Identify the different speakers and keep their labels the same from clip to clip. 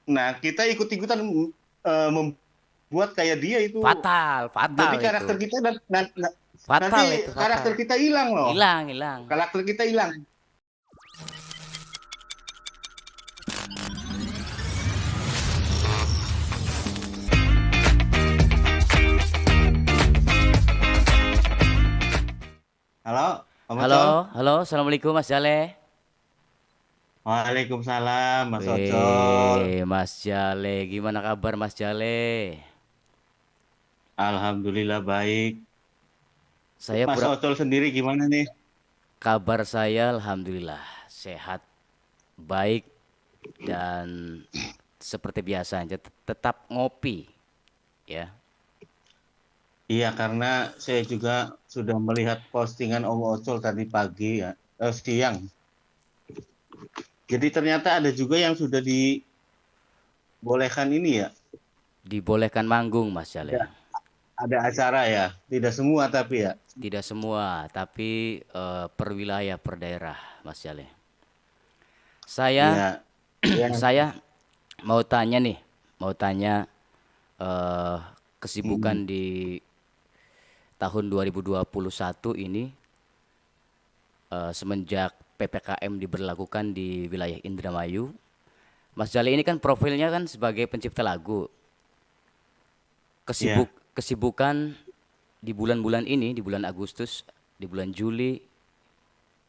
Speaker 1: Nah, kita ikut-ikutan membuat kayak dia itu.
Speaker 2: Fatal,
Speaker 1: Jadi
Speaker 2: fatal itu.
Speaker 1: karakter kita nanti
Speaker 2: Fatal itu, fatal.
Speaker 1: karakter kita hilang loh.
Speaker 2: Hilang, hilang.
Speaker 1: Karakter kita hilang. Halo, Om Ocol.
Speaker 2: Halo, halo, assalamualaikum Mas Jale.
Speaker 1: Waalaikumsalam, Mas Ocol.
Speaker 2: Wih, Mas Jale, gimana kabar Mas Jale?
Speaker 1: Alhamdulillah baik.
Speaker 2: Saya
Speaker 1: Mas
Speaker 2: pura
Speaker 1: Ocol sendiri gimana nih?
Speaker 2: Kabar saya alhamdulillah sehat, baik dan seperti biasa aja tetap ngopi ya.
Speaker 1: Iya, karena saya juga sudah melihat postingan Om Ocol tadi pagi ya, siang. Jadi ternyata ada juga yang sudah dibolehkan ini ya.
Speaker 2: Dibolehkan manggung Mas
Speaker 1: Ada,
Speaker 2: Jale.
Speaker 1: ada acara ya. Tidak semua tapi ya.
Speaker 2: Tidak semua, tapi per wilayah, per daerah Mas Jale. Saya
Speaker 1: Iya, yang
Speaker 2: saya mau tanya nih, mau tanya eh, kesibukan di tahun 2021 ini semenjak PPKM diberlakukan di wilayah Indramayu. Mas Jali ini kan profilnya kan sebagai pencipta lagu.
Speaker 1: ya,
Speaker 2: Kesibukan di bulan-bulan ini, di bulan Agustus, di bulan Juli,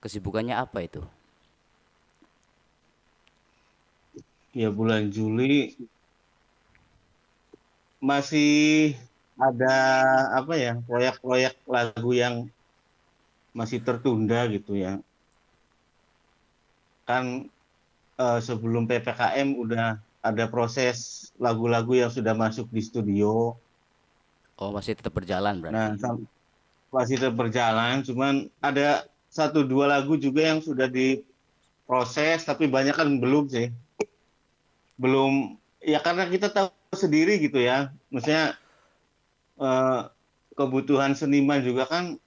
Speaker 2: kesibukannya apa itu?
Speaker 1: ya bulan Juli masih ada apa ya, proyek-proyek lagu yang masih tertunda gitu ya. Kan sebelum PPKM udah ada proses lagu-lagu yang sudah masuk di studio.
Speaker 2: Oh, masih tetap berjalan
Speaker 1: Nah,
Speaker 2: berarti.
Speaker 1: masih tetap berjalan, cuman ada satu dua lagu juga yang sudah diproses, tapi banyak kan belum sih. Belum, ya karena kita tahu sendiri gitu ya. Maksudnya eh, kebutuhan seniman juga kan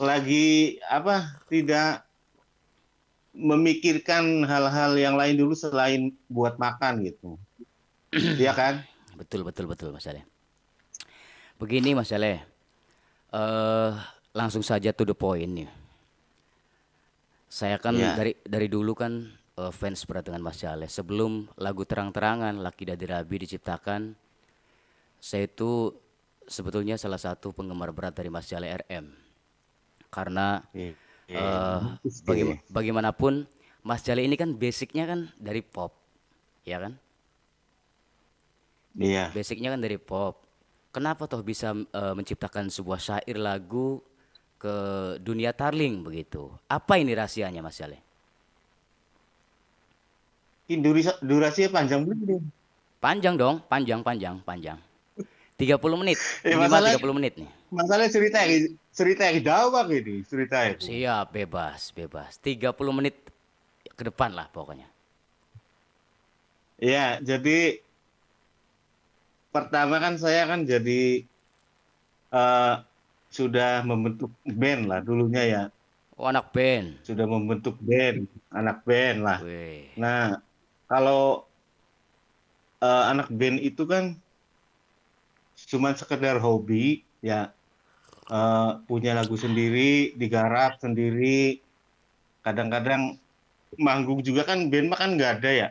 Speaker 1: lagi apa, tidak memikirkan hal-hal yang lain dulu selain buat makan gitu. Iya kan?
Speaker 2: Betul, betul, betul Mas Jale. Begini Mas Jale, eh langsung saja to the point nih. Saya kan
Speaker 1: Ya.
Speaker 2: dari dulu kan fans berat dengan Mas Jale. Sebelum lagu Terang-Terangan Laki Dadi Rabi diciptakan, saya itu sebetulnya salah satu penggemar berat dari Mas Jale RM. Karena
Speaker 1: Iya. Iya. Oke.
Speaker 2: bagaimanapun Mas Jale ini kan basicnya kan dari pop, ya kan?
Speaker 1: Iya.
Speaker 2: Basicnya kan dari pop. Kenapa toh bisa menciptakan sebuah syair lagu ke dunia tarling begitu? Apa ini rahasianya Mas Jale?
Speaker 1: Ini durasinya panjang banget.
Speaker 2: Panjang dong, panjang, panjang, panjang. 30 menit, minimal
Speaker 1: Masalah
Speaker 2: 30 menit nih.
Speaker 1: masalah cerita yang dawak ini cerita itu.
Speaker 2: Siap, bebas, bebas. 30 menit ke depan lah pokoknya.
Speaker 1: Ya, jadi pertama kan saya kan jadi eh, sudah membentuk band lah dulunya ya.
Speaker 2: Oh, anak band.
Speaker 1: Sudah membentuk band, anak band lah.
Speaker 2: Wih.
Speaker 1: Nah, kalau anak band itu kan cuma sekedar hobi, ya punya lagu sendiri, digarap sendiri. Kadang-kadang manggung juga kan band mah kan nggak ada ya.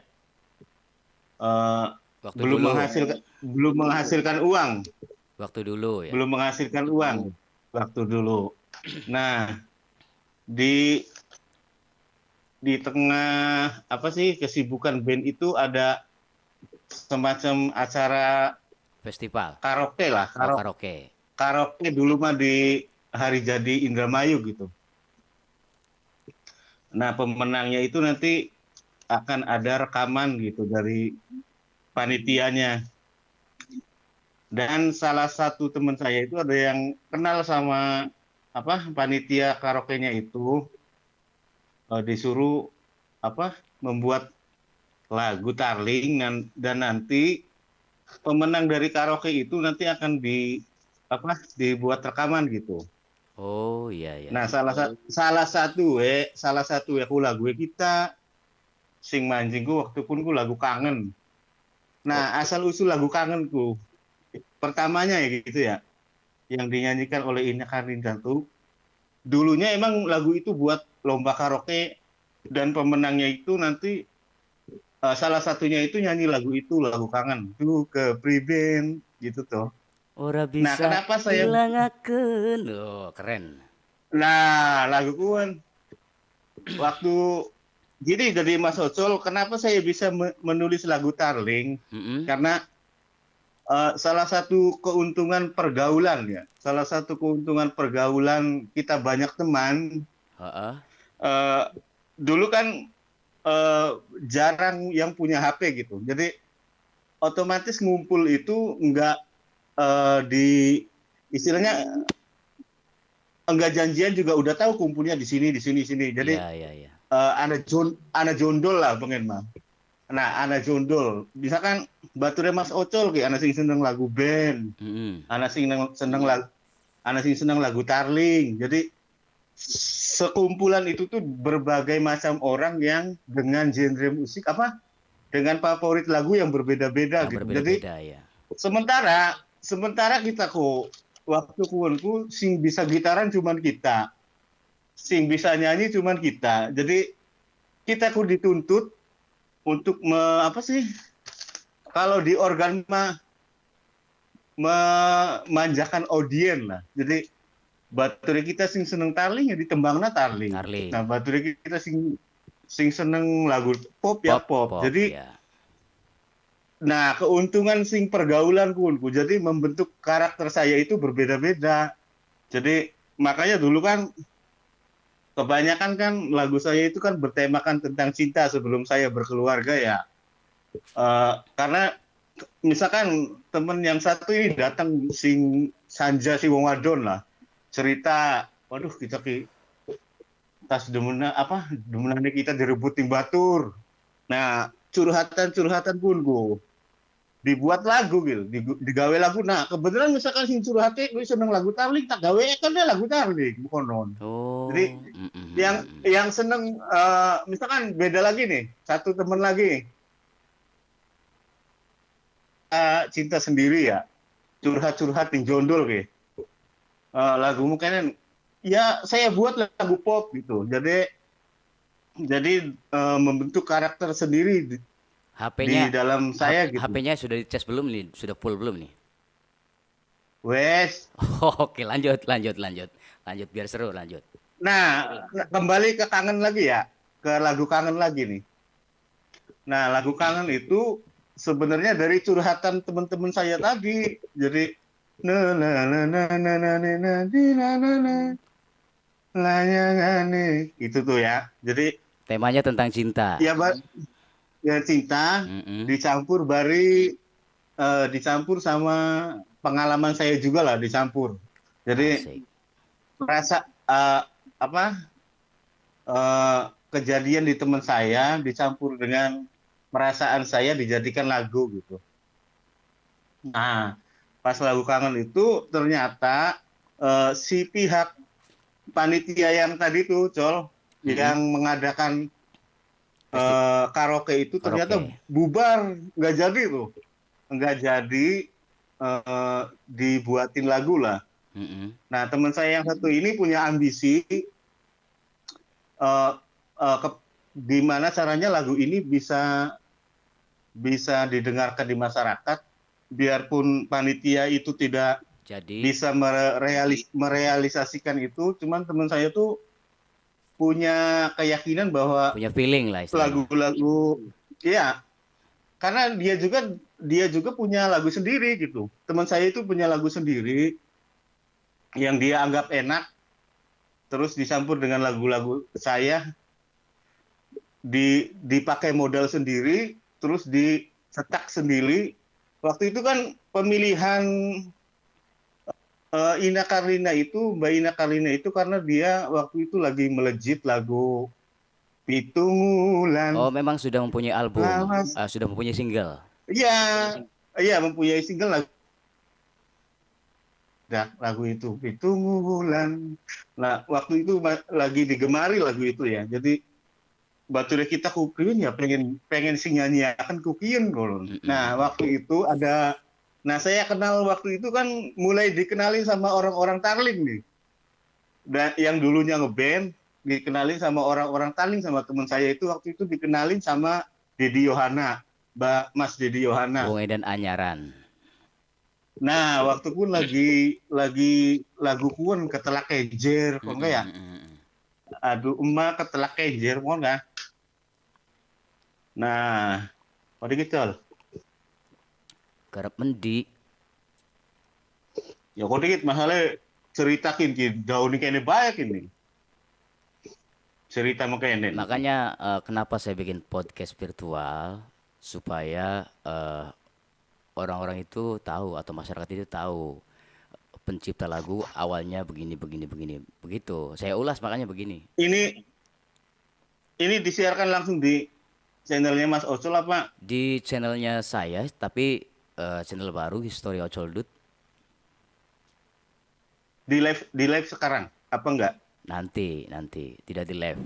Speaker 1: Eh,
Speaker 2: Waktu
Speaker 1: belum
Speaker 2: dulu.
Speaker 1: menghasilkan belum menghasilkan uang,
Speaker 2: Waktu dulu ya.
Speaker 1: belum menghasilkan uang waktu dulu. Nah, di di tengah apa sih kesibukan band itu ada semacam acara
Speaker 2: Festival.
Speaker 1: karaoke lah,
Speaker 2: Oh, karaoke.
Speaker 1: karaoke dulu mah di hari jadi Indramayu gitu. Nah, pemenangnya itu nanti akan ada rekaman gitu dari panitianya. Dan salah satu teman saya itu ada yang kenal sama apa panitia karaoke-nya itu, disuruh apa membuat lagu Tarling dan nanti pemenang dari karaoke itu nanti akan apa dibuat rekaman gitu.
Speaker 2: Oh, iya, iya,
Speaker 1: Nah,
Speaker 2: iya.
Speaker 1: salah satu lagu kita sing mancingku waktu pun ku lagu kangen.
Speaker 2: Oh,
Speaker 1: Nah, asal usul lagu kangenku pertamanya ya gitu ya, yang dinyanyikan oleh Ina Karlinda tuh dulunya emang lagu itu buat lomba karaoke dan pemenangnya itu nanti salah satunya itu nyanyi lagu itu, lagu kangen. Tuh ke Priben gitu tuh.
Speaker 2: ora
Speaker 1: Nah,
Speaker 2: bisa
Speaker 1: kenapa saya
Speaker 2: ilangakeun. Oh, keren.
Speaker 1: lagu kan waktu jadi dari Mas Ocol, kenapa saya bisa menulis lagu Tarling?
Speaker 2: Mm-mm.
Speaker 1: Karena salah satu keuntungan pergaulan ya, salah satu keuntungan pergaulan kita banyak teman.
Speaker 2: Heeh.
Speaker 1: eh, Dulu kan eh, jarang yang punya HP gitu, jadi otomatis ngumpul itu nggak di istilahnya enggak janjian juga udah tahu kumpulnya di sini di sini sini. Jadi
Speaker 2: Iya, iya, iya.
Speaker 1: ana jondol lah pengen mah. Nah, ana jondol. Misalkan bature Mas Ocol ki ana sing seneng lagu band,
Speaker 2: Mm-mm.
Speaker 1: ana sing seneng lagu ana sing seneng lagu Tarling. Jadi sekumpulan itu tuh berbagai macam orang yang dengan genre musik apa dengan favorit lagu yang berbeda-beda
Speaker 2: Yang
Speaker 1: gitu. Jadi
Speaker 2: berbeda-beda ya.
Speaker 1: sementara sementara kita kok waktu kuwenku sing bisa gitaran cuman kita, sing bisa nyanyi cuman kita. Jadi kita kok dituntut untuk apa sih? Kalau di organ mah memanjakan audien lah. Jadi bature kita sing seneng tarling ya ditembangna tarling.
Speaker 2: Tarling.
Speaker 1: Nah, bature kita sing sing seneng lagu pop ya
Speaker 2: Pop,
Speaker 1: pop.
Speaker 2: pop
Speaker 1: Jadi
Speaker 2: ya.
Speaker 1: nah, keuntungan sing pergaulan kunku. Jadi membentuk karakter saya itu berbeda-beda. Jadi makanya dulu kan kebanyakan kan lagu saya itu kan bertemakan tentang cinta sebelum saya berkeluarga ya. Karena misalkan temen yang satu ini datang sing Sanja si wong wadon lah. Cerita, waduh kita ki tas demena apa demenane kita direbutin batur. Nah, curhatan-curhatan pun gue dibuat lagu gitu, digawe lagu. Nah, kebetulan misalkan sing curhate gue seneng lagu Tarling, tak gawe kan dia lagu Tarling, konon. Jadi
Speaker 2: Oh, mm, mm, mm,
Speaker 1: yang
Speaker 2: mm, mm.
Speaker 1: yang seneng misalkan beda lagi nih, satu temen lagi cinta sendiri ya, curhat-curhat yang jondol gitu. Lagu mungkin ya saya buat lagu pop gitu. Jadi membentuk karakter sendiri di
Speaker 2: HP-nya
Speaker 1: dalam saya gitu.
Speaker 2: HP-nya sudah dicas belum nih? Sudah full belum nih?
Speaker 1: Wes.
Speaker 2: Oh, oke, lanjut, lanjut, lanjut. Lanjut biar seru, lanjut.
Speaker 1: Nah, kembali ke kangen lagi ya, ke lagu kangen lagi nih. Nah, lagu kangen itu sebenarnya dari curhatan teman-teman saya tadi. Jadi na na na na na na na na di, na na na layangane itu tuh ya. Jadi
Speaker 2: Temanya tentang cinta.
Speaker 1: ya ya cinta
Speaker 2: Mm-mm.
Speaker 1: dicampur sama pengalaman saya juga lah dicampur. Jadi
Speaker 2: Asik.
Speaker 1: rasa apa kejadian di teman saya dicampur dengan perasaan saya dijadikan lagu gitu. Nah, pas lagu kangen itu ternyata si pihak panitia yang tadi tuh, Col,
Speaker 2: Mm-mm.
Speaker 1: yang mengadakan
Speaker 2: Festi
Speaker 1: karaoke itu ternyata
Speaker 2: karaoke.
Speaker 1: bubar, nggak jadi tuh, nggak jadi dibuatin lagu lah.
Speaker 2: Mm-mm.
Speaker 1: Nah, teman saya yang satu ini punya ambisi uh, uh, ke, gimana caranya lagu ini bisa bisa didengarkan di masyarakat, biarpun panitia itu tidak
Speaker 2: Jadi
Speaker 1: bisa merealisasikan itu, cuman teman saya tuh punya keyakinan bahwa
Speaker 2: punya feeling lah istilahnya.
Speaker 1: lagu-lagu ya karena dia juga punya lagu sendiri gitu. Teman saya itu punya lagu sendiri yang dia anggap enak, terus dicampur dengan lagu-lagu saya, dipakai modal sendiri, terus dicetak sendiri. Waktu itu kan pemilihan Mbak Ina Karlina itu karena dia waktu itu lagi melejit lagu Pitungulan
Speaker 2: Oh, memang sudah mempunyai album,
Speaker 1: Lawas.
Speaker 2: sudah mempunyai single.
Speaker 1: Iya, iya mempunyai single lagu itu Pitungulan. Nah, waktu itu lagi digemari lagu itu ya. Jadi bature kita kukiun ya pengen pengen sing nyanyiakan kukiun golon.
Speaker 2: Mm-mm.
Speaker 1: Nah, waktu itu ada nah saya kenal waktu itu kan mulai dikenalin sama orang-orang Tarling nih. Dan yang dulunya ngeband dikenalin sama orang-orang Tarling sama teman saya itu waktu itu dikenalin sama Dedi Yohana, Mbak Mas Dedi Yohana.
Speaker 2: Wong Edan Anyaran.
Speaker 1: Nah, waktu pun lagi lagu pun ketelak kejer, kok enggak ya?
Speaker 2: Mm-mm.
Speaker 1: Aduh, emak ketelak kejer, mau enggak? Nah, kok gitu.
Speaker 2: Kerap mendi.
Speaker 1: Ya kok dikit masalah ceritakin ki daun ini kayaknya baik ini. Cerita mau kayaknya.
Speaker 2: Makanya kenapa saya bikin podcast virtual supaya orang-orang itu tahu atau masyarakat itu tahu pencipta lagu awalnya begini begini begini begitu. Saya ulas makanya begini.
Speaker 1: Ini ini disiarkan langsung di channelnya Mas Ocol apa
Speaker 2: Di channelnya saya tapi channel baru History Ocoldut
Speaker 1: di live sekarang? Apa enggak?
Speaker 2: nanti tidak di live.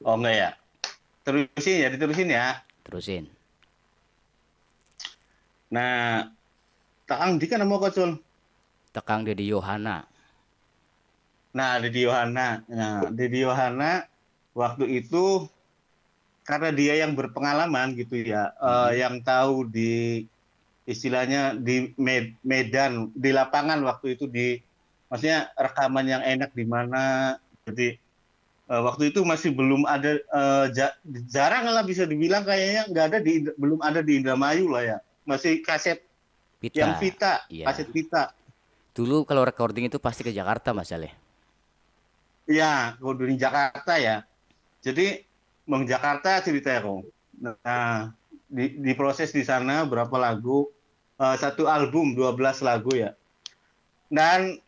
Speaker 1: Oh enggak ya. Terusin ya, diterusin ya.
Speaker 2: Terusin.
Speaker 1: Nah, Takang di kan nama Ocol.
Speaker 2: Tekang Dedi Yohana.
Speaker 1: Nah, Dedi Yohana. Nah, Dedi Yohana waktu itu karena dia yang berpengalaman gitu ya,
Speaker 2: Mm-mm.
Speaker 1: yang tahu di istilahnya di Medan, di lapangan waktu itu maksudnya rekaman yang enak di mana. Jadi waktu itu masih belum ada, jarang lah bisa dibilang kayaknya nggak ada belum ada di Indramayu lah ya. Masih kaset yang
Speaker 2: Pita.
Speaker 1: Vita,
Speaker 2: Iya.
Speaker 1: kaset Vita.
Speaker 2: Dulu kalau recording itu pasti ke Jakarta Mas Ale.
Speaker 1: Ya, kalau di Jakarta ya. Jadi Bang Jakarta ceritanya kok. Nah, diproses di sana berapa lagu, satu album 12 lagu ya. Dan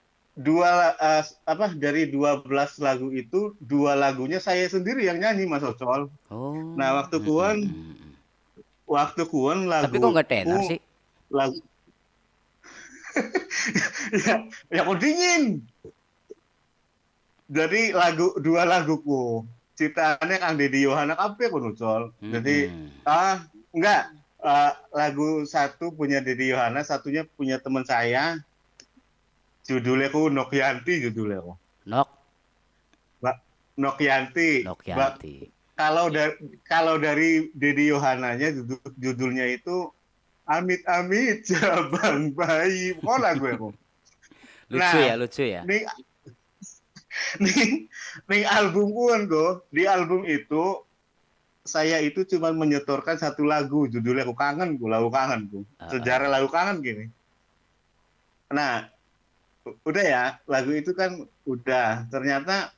Speaker 1: dari 12 lagu itu dua lagunya saya sendiri yang nyanyi Mas Ocol. Nah,
Speaker 2: Oh. Mm-mm.
Speaker 1: waktu kuan
Speaker 2: Tapi kok nggak tenar
Speaker 1: lagu
Speaker 2: sih?
Speaker 1: lagu ya, ya kok dingin. Jadi dua laguku ciptaannya Kang Deddy Yohana kabeh kono Ocol. Jadi
Speaker 2: Mm-mm.
Speaker 1: enggak, lagu satu punya Deddy Yohana, satunya punya teman saya, judulnya ku Nokyanti judulnya ku.
Speaker 2: Nok
Speaker 1: Mbak Nokyanti. Mbak,
Speaker 2: Nokyanti.
Speaker 1: kalau dari Deddy Yohananya judulnya itu Amit Amit Jabang Bayi. Kok lagu aku.
Speaker 2: Lucu ya,
Speaker 1: Nah,
Speaker 2: lucu ya.
Speaker 1: nih nih nih album kan go. Di album itu saya itu cuma menyetorkan satu lagu, judulnya Aku Kangen, lagu kangen, sejarah lagu kangen gini. Nah, udah ya, lagu itu kan udah. Ternyata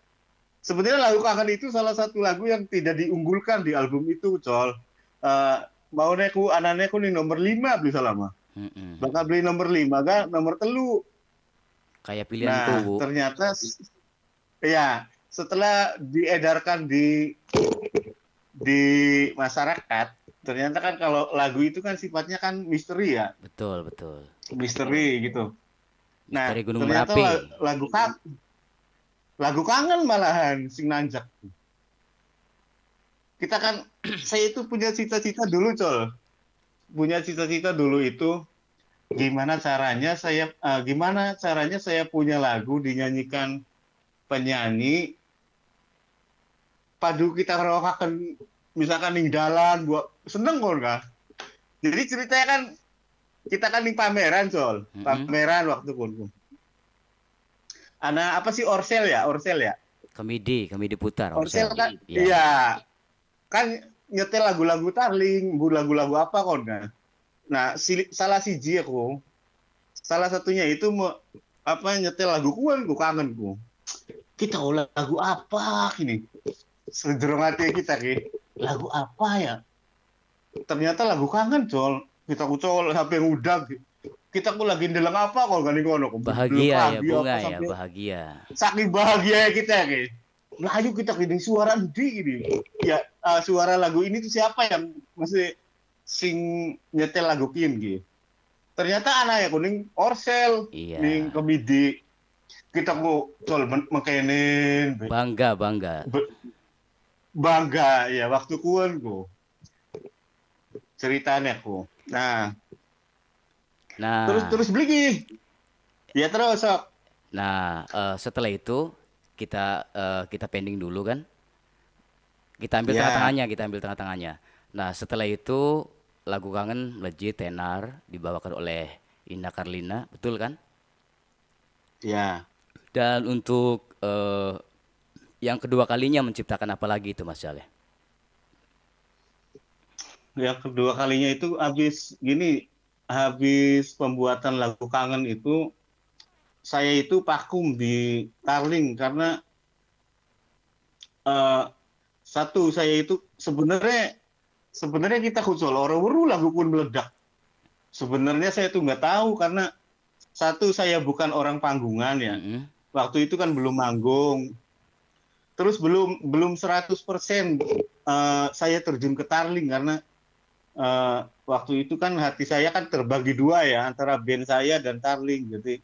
Speaker 1: sebenarnya lagu kangen itu salah satu lagu yang tidak diunggulkan di album itu, Col. Uh, mau neku anakku nih nomor 5 beli selama. Bakal
Speaker 2: Mm-mm.
Speaker 1: beli nomor 5 kan nomor telu.
Speaker 2: Kayak pilihanku,
Speaker 1: Nah,
Speaker 2: Bu.
Speaker 1: ternyata ya setelah diedarkan di masyarakat, ternyata kan kalau lagu itu kan sifatnya kan misteri ya,
Speaker 2: Betul, betul.
Speaker 1: misteri gitu.
Speaker 2: Misteri
Speaker 1: Nah,
Speaker 2: Gunung
Speaker 1: ternyata
Speaker 2: Merapi.
Speaker 1: lagu kangen malahan sing nanjak. Kita kan saya itu punya cita-cita dulu, Col. Punya cita-cita dulu itu gimana caranya saya punya lagu dinyanyikan penyanyi padu kita ngerokakan misalkan ning dalan buat seneng kok enggak. Jadi ceritanya kan kita kan ning pameran, Col.
Speaker 2: Mm-mm.
Speaker 1: Pameran waktu pun. Ana apa sih Orsel ya? Orsel ya?
Speaker 2: Kemidi putar,
Speaker 1: Orsel
Speaker 2: Orsel.
Speaker 1: kan
Speaker 2: Ya.
Speaker 1: iya, kan nyetel lagu-lagu Tarling, lagu-lagu apa kok enggak. Nah, salah siji aku, salah satunya itu apa nyetel lagu kuan ku kangen ku. Kita ulah lagu apa gini? Sejero hati kita ki. Lagu apa ya? Ternyata lagu kangen, Col. Kita ku col sampai ngudag. Kita ku lagi ndeleng apa kok gak ngono kok. Belum
Speaker 2: Bahagia ya
Speaker 1: pagi
Speaker 2: bunga
Speaker 1: apa
Speaker 2: ya,
Speaker 1: sampai
Speaker 2: bahagia.
Speaker 1: saking bahagia kita ki. Melayu kita gini suara di ini. Ya, suara lagu ini tuh siapa yang masih sing nyetel lagu kin gitu. Ternyata anak ya kuning Orsel ning
Speaker 2: Iya.
Speaker 1: Kemidi kita mau col mengkenin
Speaker 2: Bangga, bangga.
Speaker 1: bangga ya waktu kuan ku ceritanya ku. Nah, terus
Speaker 2: Nah,
Speaker 1: terus beli ya terus sok.
Speaker 2: setelah itu kita pending dulu kan.
Speaker 1: Ya,
Speaker 2: Kita ambil tengah-tengahnya. Nah, setelah itu lagu Kangen melejit tenar dibawakan oleh Ina Carlina, betul kan?
Speaker 1: ya.
Speaker 2: Dan untuk yang kedua kalinya menciptakan apa lagi itu Mas Jaleh?
Speaker 1: Yang kedua kalinya itu habis pembuatan lagu Kangen itu saya itu vakum di Tarling karena eh, satu saya itu sebenarnya sebenarnya kita khusus orang baru lagu pun meledak. Sebenarnya saya tuh nggak tahu karena satu saya bukan orang panggungan ya.
Speaker 2: Mm-mm.
Speaker 1: Waktu itu kan belum manggung. Terus belum belum 100% saya terjun ke Tarling karena waktu itu kan hati saya kan terbagi dua ya antara band saya dan Tarling. Jadi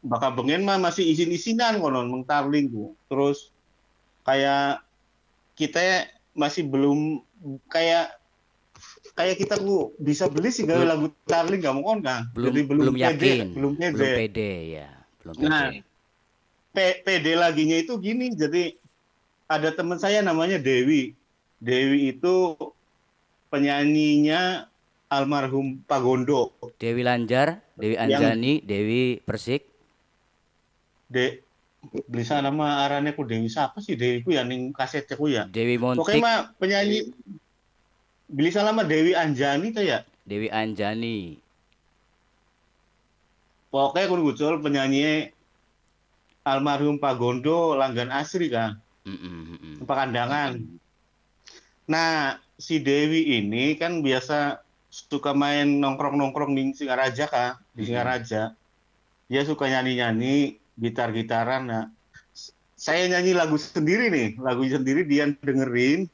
Speaker 1: bakal bengen mah masih izin-izinan konon meng Tarling tuh. Terus kayak kita masih belum kayak kayak kita tuh bisa beli sih gawe
Speaker 2: Belum
Speaker 1: lagu Tarling gak mau kan.
Speaker 2: belum
Speaker 1: Jadi
Speaker 2: belum yakin,
Speaker 1: belum
Speaker 2: belum
Speaker 1: pede.
Speaker 2: pede ya, belum
Speaker 1: Nah,
Speaker 2: pede.
Speaker 1: pede laginya itu gini. Jadi ada teman saya namanya Dewi. Dewi itu penyanyinya almarhum Pagondo
Speaker 2: Dewi Lanjar, Dewi
Speaker 1: yang
Speaker 2: Anjani, Dewi Persik,
Speaker 1: de bisa nama arane ku Dewi siapa sih Dewi ku ya ning kasetnya ku ya.
Speaker 2: Dewi
Speaker 1: Pokoknya
Speaker 2: Montik,
Speaker 1: mah penyanyi bisa lama Dewi Anjani tuh ya.
Speaker 2: Dewi Anjani.
Speaker 1: Pokoknya ku ngucul penyanyi almarhum Pagondo langgan asri kan,
Speaker 2: Mm-mm, mm-mm.
Speaker 1: Pakandangan. Nah, si Dewi ini kan biasa suka main nongkrong-nongkrong di Singaraja kah, di
Speaker 2: Mm-mm.
Speaker 1: Singaraja. Dia suka nyanyi-nyanyi, gitar-gitaran. Nah, saya nyanyi lagu sendiri nih, lagu sendiri dia dengerin.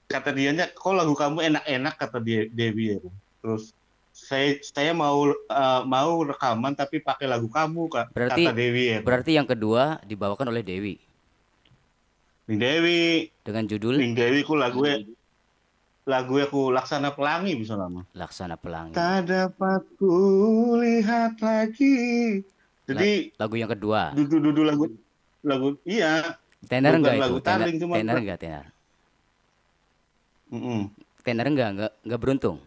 Speaker 1: Kata dianya, kok lagu kamu enak-enak kata dia Dewi ya. Terus saya mau rekaman tapi pakai lagu kamu
Speaker 2: Berarti
Speaker 1: kata Dewi ya.
Speaker 2: berarti yang kedua dibawakan oleh Dewi
Speaker 1: Ning Dewi,
Speaker 2: dengan judul
Speaker 1: Ning Dewi ku lagu aku Laksana Pelangi bisa lama.
Speaker 2: Laksana Pelangi.
Speaker 1: Tak dapat kulihat lagi.
Speaker 2: La-
Speaker 1: Jadi
Speaker 2: lagu yang kedua.
Speaker 1: duduk-duduk lagu lagu iya
Speaker 2: Tenar
Speaker 1: bukan
Speaker 2: enggak itu?
Speaker 1: lagu
Speaker 2: Tenar
Speaker 1: Tarling cuman
Speaker 2: tenar enggak tenar?
Speaker 1: mm-mm.
Speaker 2: Tenar enggak beruntung.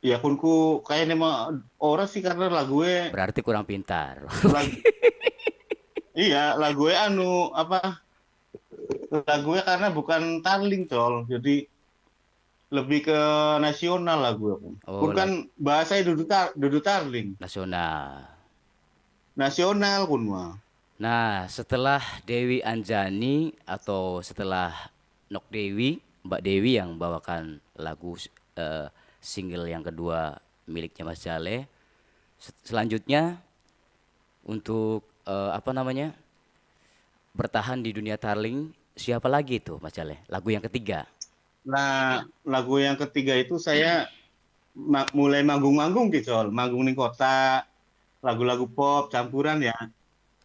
Speaker 1: Ya kunku kayaknya mah orang sih karena
Speaker 2: Berarti kurang pintar.
Speaker 1: lagu lagu anu apa lagu karena bukan Tarling tol jadi lebih ke nasional lagu aku
Speaker 2: Oh,
Speaker 1: pun kan bahasanya duduk Tarling
Speaker 2: nasional.
Speaker 1: nasional pun mah
Speaker 2: Nah, setelah Dewi Anjani atau setelah Nok Dewi, Mbak Dewi yang bawakan lagu single yang kedua miliknya Mas Jale. Selanjutnya untuk apa namanya? Bertahan di dunia Tarling, siapa lagi itu Mas Jale? Lagu yang ketiga.
Speaker 1: nah lagu yang ketiga itu saya mulai manggung-manggung gitu Sol. Manggung di kota lagu-lagu pop campuran ya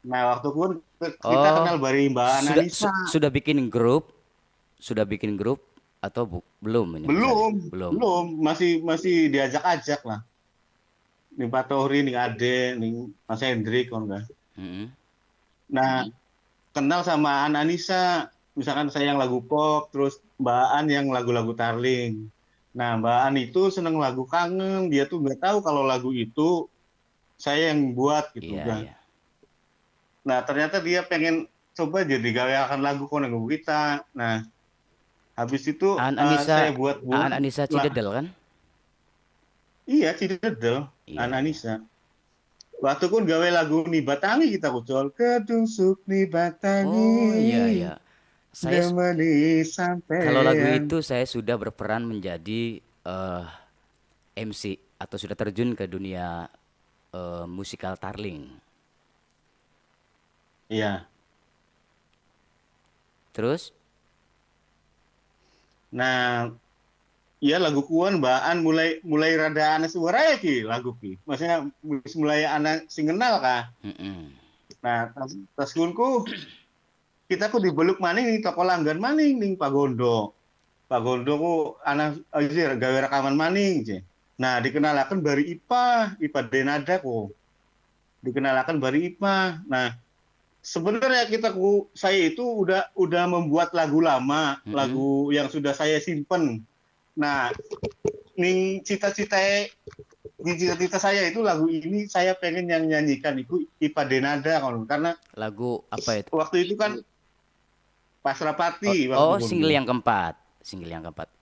Speaker 1: nah waktu pun kita
Speaker 2: Oh,
Speaker 1: kenal bari Mbak Analisa
Speaker 2: sudah bikin grup, sudah bikin grup atau belum ini Mas Jale?
Speaker 1: belum
Speaker 2: Belum.
Speaker 1: belum masih diajak-ajak lah nih Pak Tohri nih Ade nih Mas Hendrik kan enggak
Speaker 2: Mm-mm.
Speaker 1: nah kenal sama Anissa misalkan saya yang lagu pop terus Mbak An yang lagu-lagu Tarling nah Mbak An itu seneng lagu kangen dia tuh nggak tahu kalau lagu itu saya yang buat gitu
Speaker 2: Iya,
Speaker 1: kan
Speaker 2: iya.
Speaker 1: nah ternyata dia pengen coba jadi gaweakan lagu lagu kita nah habis itu
Speaker 2: Aan
Speaker 1: saya
Speaker 2: Anissa,
Speaker 1: buat-buat
Speaker 2: Aan Anissa
Speaker 1: lah
Speaker 2: Cidedel kan?
Speaker 1: iya Cidedel
Speaker 2: Iya, iya.
Speaker 1: Anissa waktu pun gawe lagu nih Batangi kita kucol kedung suk nih Batangi
Speaker 2: Oh, iya, iya. Saya
Speaker 1: demeni
Speaker 2: kalau lagu
Speaker 1: sampean
Speaker 2: itu saya sudah berperan menjadi MC atau sudah terjun ke dunia musikal Tarling.
Speaker 1: iya
Speaker 2: Terus,
Speaker 1: nah iya lagu kuan baan mulai mulai rada aneh suara ya ki lagu ki maksudnya mulai anak sing kenal kah
Speaker 2: mm-mm.
Speaker 1: Nah, tas kunku kita ku dibeluk maning nih toko langgan maning ning Pak Gondo. Pak Gondo ku anak gawe rekaman maning je. Nah, dikenalakan bari IPA Denada ku. Dikenalakan bari IPA. Nah, sebenarnya saya itu udah membuat lagu lama,
Speaker 2: Mm-mm.
Speaker 1: lagu yang sudah saya simpen. Nah, ning cita-cita saya itu lagu ini saya pengen yang nyanyikan itu IPA Denada karena
Speaker 2: Lagu apa itu?
Speaker 1: waktu itu kan
Speaker 2: Oh,
Speaker 1: Pasrapati waktu
Speaker 2: oh, single
Speaker 1: kunku.
Speaker 2: yang keempat. Single yang keempat.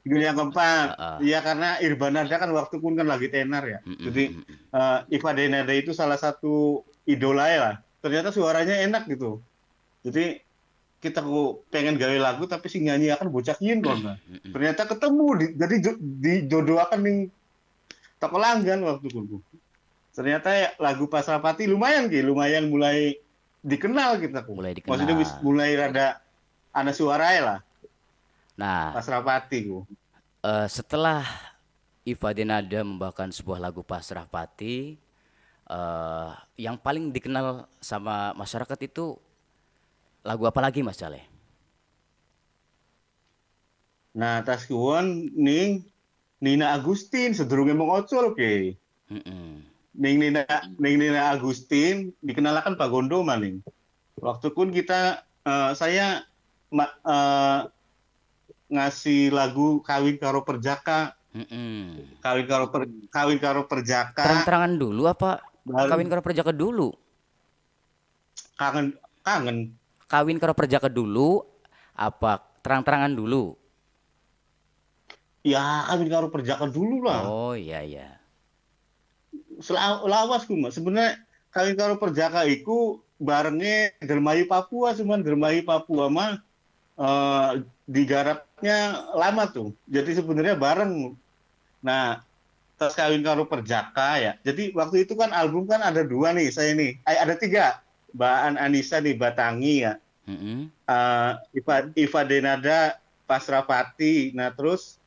Speaker 1: Dunia yang keempat.
Speaker 2: Heeh.
Speaker 1: Ya karena Irbanada kan waktu pun kan lagi tenar ya.
Speaker 2: Mm-mm,
Speaker 1: Jadi
Speaker 2: mm-mm.
Speaker 1: Iva Denada itu salah satu idola ya lah. Ternyata suaranya enak gitu. Jadi kita pengen gawe lagu tapi si nyanyi akan bocah yin kono. Ternyata ketemu jadi dijodohakan nih toko langgan waktu kunku. Ternyata ya, lagu Pasrapati lumayan ki, lumayan mulai dikenal kita ku.
Speaker 2: Mulai
Speaker 1: Maksudnya
Speaker 2: dikenal.
Speaker 1: mulai rada ada suara lah
Speaker 2: Nah,
Speaker 1: Pasrapati ku.
Speaker 2: setelah Iva Denada membawakan sebuah lagu Pasrah Pati, yang paling dikenal sama masyarakat itu lagu apa lagi Mas Caleh?
Speaker 1: Nah, tas kuwon ning Nina Agustin sedurunge mengocol ke.
Speaker 2: Mm-mm.
Speaker 1: Ning Nina Agustin dikenalkan Pak Gondo maning. Waktu pun saya ngasih lagu Kawin Karo Perjaka,
Speaker 2: Mm-mm.
Speaker 1: Kawin Karo Perjaka
Speaker 2: Terang-terangan dulu apa kawin
Speaker 1: baru
Speaker 2: karo perjaka dulu?
Speaker 1: kangen kangen.
Speaker 2: Kawin karo perjaka dulu apa terang-terangan dulu?
Speaker 1: Ya Kawin Karo Perjaka dulu lah.
Speaker 2: Oh iya iya.
Speaker 1: Lawas ku Mas. Sebenarnya Kawin Karo Perjaka iku barengnya Dermayu Papua, cuman Dermayu Papua mah digarapnya lama tuh. Jadi sebenarnya bareng. Nah, tas kawin karo Perjaka ya. Jadi waktu itu kan album kan ada dua nih, saya nih. Ada tiga. Mbak Anissa nih Batangi ya.
Speaker 2: Mm-mm.
Speaker 1: Iva Denada Pasrapati. Nah terus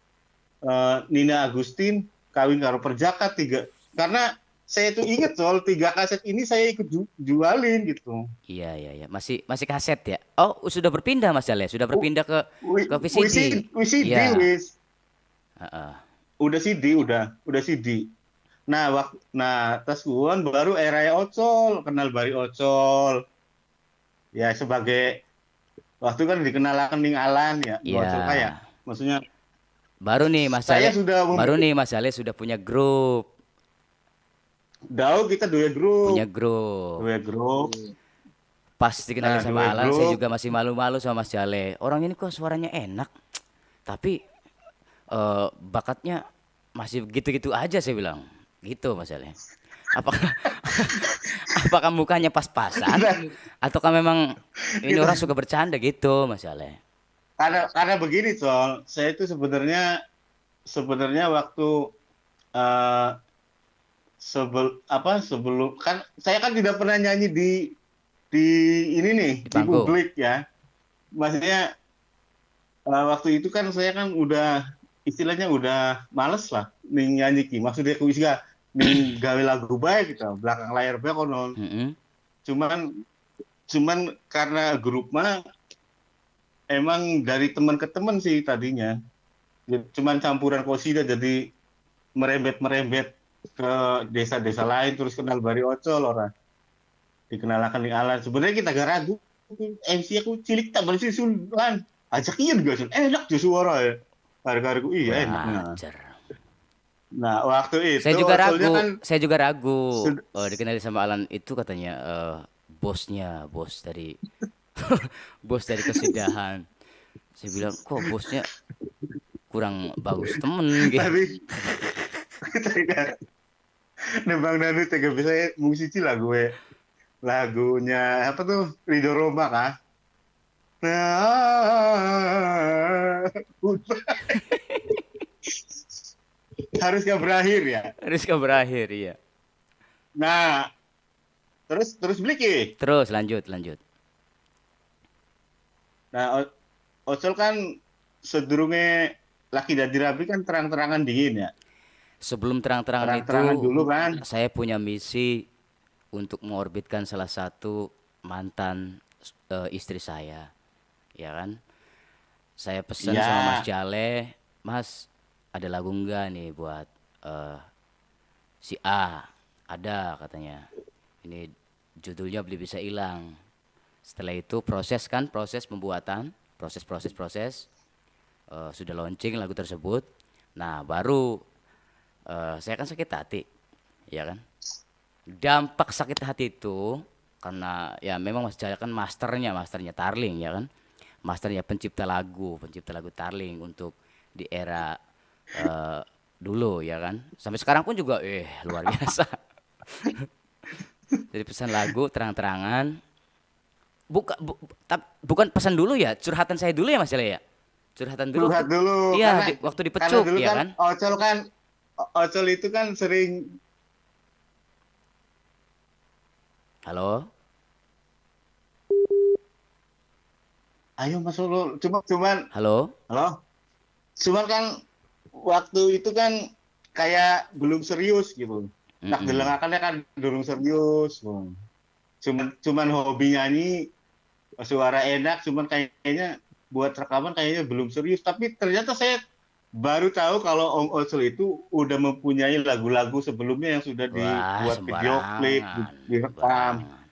Speaker 1: Nina Agustin kawin karo Perjaka tiga. Karena saya tuh inget soal tiga kaset ini saya ikut jualin gitu.
Speaker 2: Iya iya iya. Masih masih kaset ya? Oh, sudah berpindah Mas Caleh, sudah berpindah ke VCD.
Speaker 1: WCD
Speaker 2: Iya.
Speaker 1: wis.
Speaker 2: Heeh.
Speaker 1: Udah CD, udah CD. Nah, tas kuon baru era Ocol, kenal Bari Ocol. Ya sebagai waktu kan dikenalkan ning Alan ya, Ocol kayak.
Speaker 2: Iya.
Speaker 1: Maksudnya
Speaker 2: Baru nih Mas
Speaker 1: saya
Speaker 2: Caleh,
Speaker 1: sudah
Speaker 2: baru nih Mas Caleh sudah punya grup,
Speaker 1: kita
Speaker 2: punya grup.
Speaker 1: dua grup.
Speaker 2: Pas dikenalin
Speaker 1: Nah,
Speaker 2: sama
Speaker 1: dua
Speaker 2: Alan, saya
Speaker 1: grup.
Speaker 2: juga masih malu-malu sama Mas Caleh. Orang ini kok suaranya enak, tapi bakatnya masih gitu-gitu aja saya bilang. Gitu Mas Caleh. Apakah apakah mukanya pas-pasan
Speaker 1: Kita,
Speaker 2: ataukah memang ini orang
Speaker 1: kita
Speaker 2: suka bercanda gitu Mas Caleh?
Speaker 1: karena begini soal saya itu sebenarnya waktu eh, sebelum kan saya kan tidak pernah nyanyi di ini nih
Speaker 2: Di
Speaker 1: di
Speaker 2: panggung.
Speaker 1: publik ya. Maksudnya waktu itu kan saya kan udah istilahnya udah males lah ning nyanyi ki. Maksudnya ku isga ning gawe lagu baik gitu belakang layar bae konon.
Speaker 2: Mm-mm.
Speaker 1: Cuman cuman karena grup mah emang dari teman ke teman sih tadinya. Cuman campuran kosida jadi merembet-merembet ke desa-desa lain terus kenal Bari Ocol orang dikenalkan ning Alan. Sebenarnya kita gak ragu MC aku cilik tak bersih sulan ajak iya juga enak tuh suara ya. Harga-harga iya
Speaker 2: Kurang
Speaker 1: enak. Nah,
Speaker 2: ajar.
Speaker 1: nah waktu
Speaker 2: Saya
Speaker 1: itu
Speaker 2: juga
Speaker 1: soalnya
Speaker 2: ragu,
Speaker 1: kan
Speaker 2: saya juga ragu. Dikenali sama Alan itu katanya bosnya, bos dari bos dari kesidahan. Saya bilang, kok bosnya kurang bagus temen gitu.
Speaker 1: tapi tega nembang danu tega bisa musisi lagunya apa tuh Ridho Roma kah? Nah, harus gak berakhir ya.
Speaker 2: Rizka berakhir, iya.
Speaker 1: Nah, terus Bliki.
Speaker 2: Terus lanjut, lanjut.
Speaker 1: Nah, Ocol kan sedurunge laki dan dirabi kan terang-terangan dingin ya.
Speaker 2: Sebelum terang-terangan
Speaker 1: Terang-terangan
Speaker 2: itu,
Speaker 1: dulu kan.
Speaker 2: saya punya misi untuk mengorbitkan salah satu mantan istri saya, ya kan? Saya pesan sama Mas
Speaker 1: Iya.
Speaker 2: Jale, Mas, ada lagu enggak nih buat eh, si A? Ada katanya. Ini judulnya Beli Bisa Hilang. Setelah itu proses kan, proses pembuatan, proses sudah launching lagu tersebut. Nah, baru saya kan sakit hati, ya kan? Dampak sakit hati itu karena ya memang Mas Jaya kan masternya Tarling, ya kan, masternya pencipta lagu Tarling untuk di era eh, dulu, ya kan, sampai sekarang pun juga luar biasa. Jadi pesan lagu terang-terangan, bukan pesan dulu ya, curhatan saya dulu ya Mas Jaya ya, curhatan dulu waktu,
Speaker 1: Curhat dulu
Speaker 2: iya,
Speaker 1: karena
Speaker 2: waktu di
Speaker 1: karena
Speaker 2: Pecuk,
Speaker 1: dulu
Speaker 2: ya
Speaker 1: kan
Speaker 2: kan.
Speaker 1: Ocol itu kan sering.
Speaker 2: Halo.
Speaker 1: Ayo masuk lo, cuman
Speaker 2: Halo.
Speaker 1: halo, cuman kan waktu itu kan kayak belum serius gitu. Tak
Speaker 2: Mm-mm.
Speaker 1: delengakannya kan belum serius. Cuman hobi nyanyi, suara enak, cuman kayaknya buat rekaman kayaknya belum serius. Tapi ternyata saya baru tahu kalau Om Ocel itu udah mempunyai lagu-lagu sebelumnya yang sudah
Speaker 2: Wah,
Speaker 1: dibuat video klip,
Speaker 2: sembarangan,
Speaker 1: direkam.
Speaker 2: sembarangan.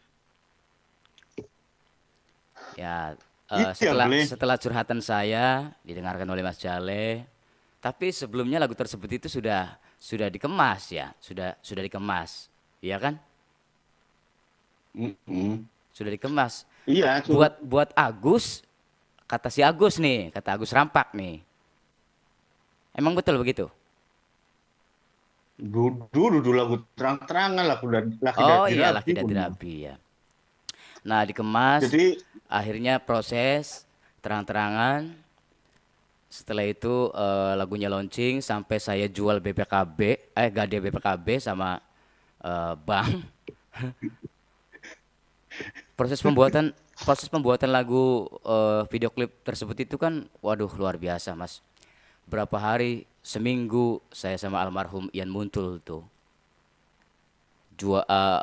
Speaker 2: Ya,
Speaker 1: Iya,
Speaker 2: setelah
Speaker 1: boleh.
Speaker 2: setelah curhatan saya didengarkan oleh Mas Jale, tapi sebelumnya lagu tersebut itu sudah dikemas ya, sudah dikemas, ya kan?
Speaker 1: Mm-mm.
Speaker 2: Sudah dikemas.
Speaker 1: Iya,
Speaker 2: Buat buat Agus, kata si Agus nih, kata Agus Rampak nih. Emang betul begitu?
Speaker 1: dulu lagu terang-terangan, laki
Speaker 2: Oh
Speaker 1: dari
Speaker 2: iya,
Speaker 1: rapi
Speaker 2: Laki
Speaker 1: pun.
Speaker 2: Dadi Rabi ya. Nah, dikemas,
Speaker 1: Jadi
Speaker 2: akhirnya proses terang-terangan. Setelah itu lagunya launching sampai saya jual BPKB, gade BPKB sama bank. Proses pembuatan proses pembuatan lagu video klip tersebut itu kan, waduh, luar biasa, Mas. Berapa hari, seminggu saya sama almarhum Ian Muntul tuh.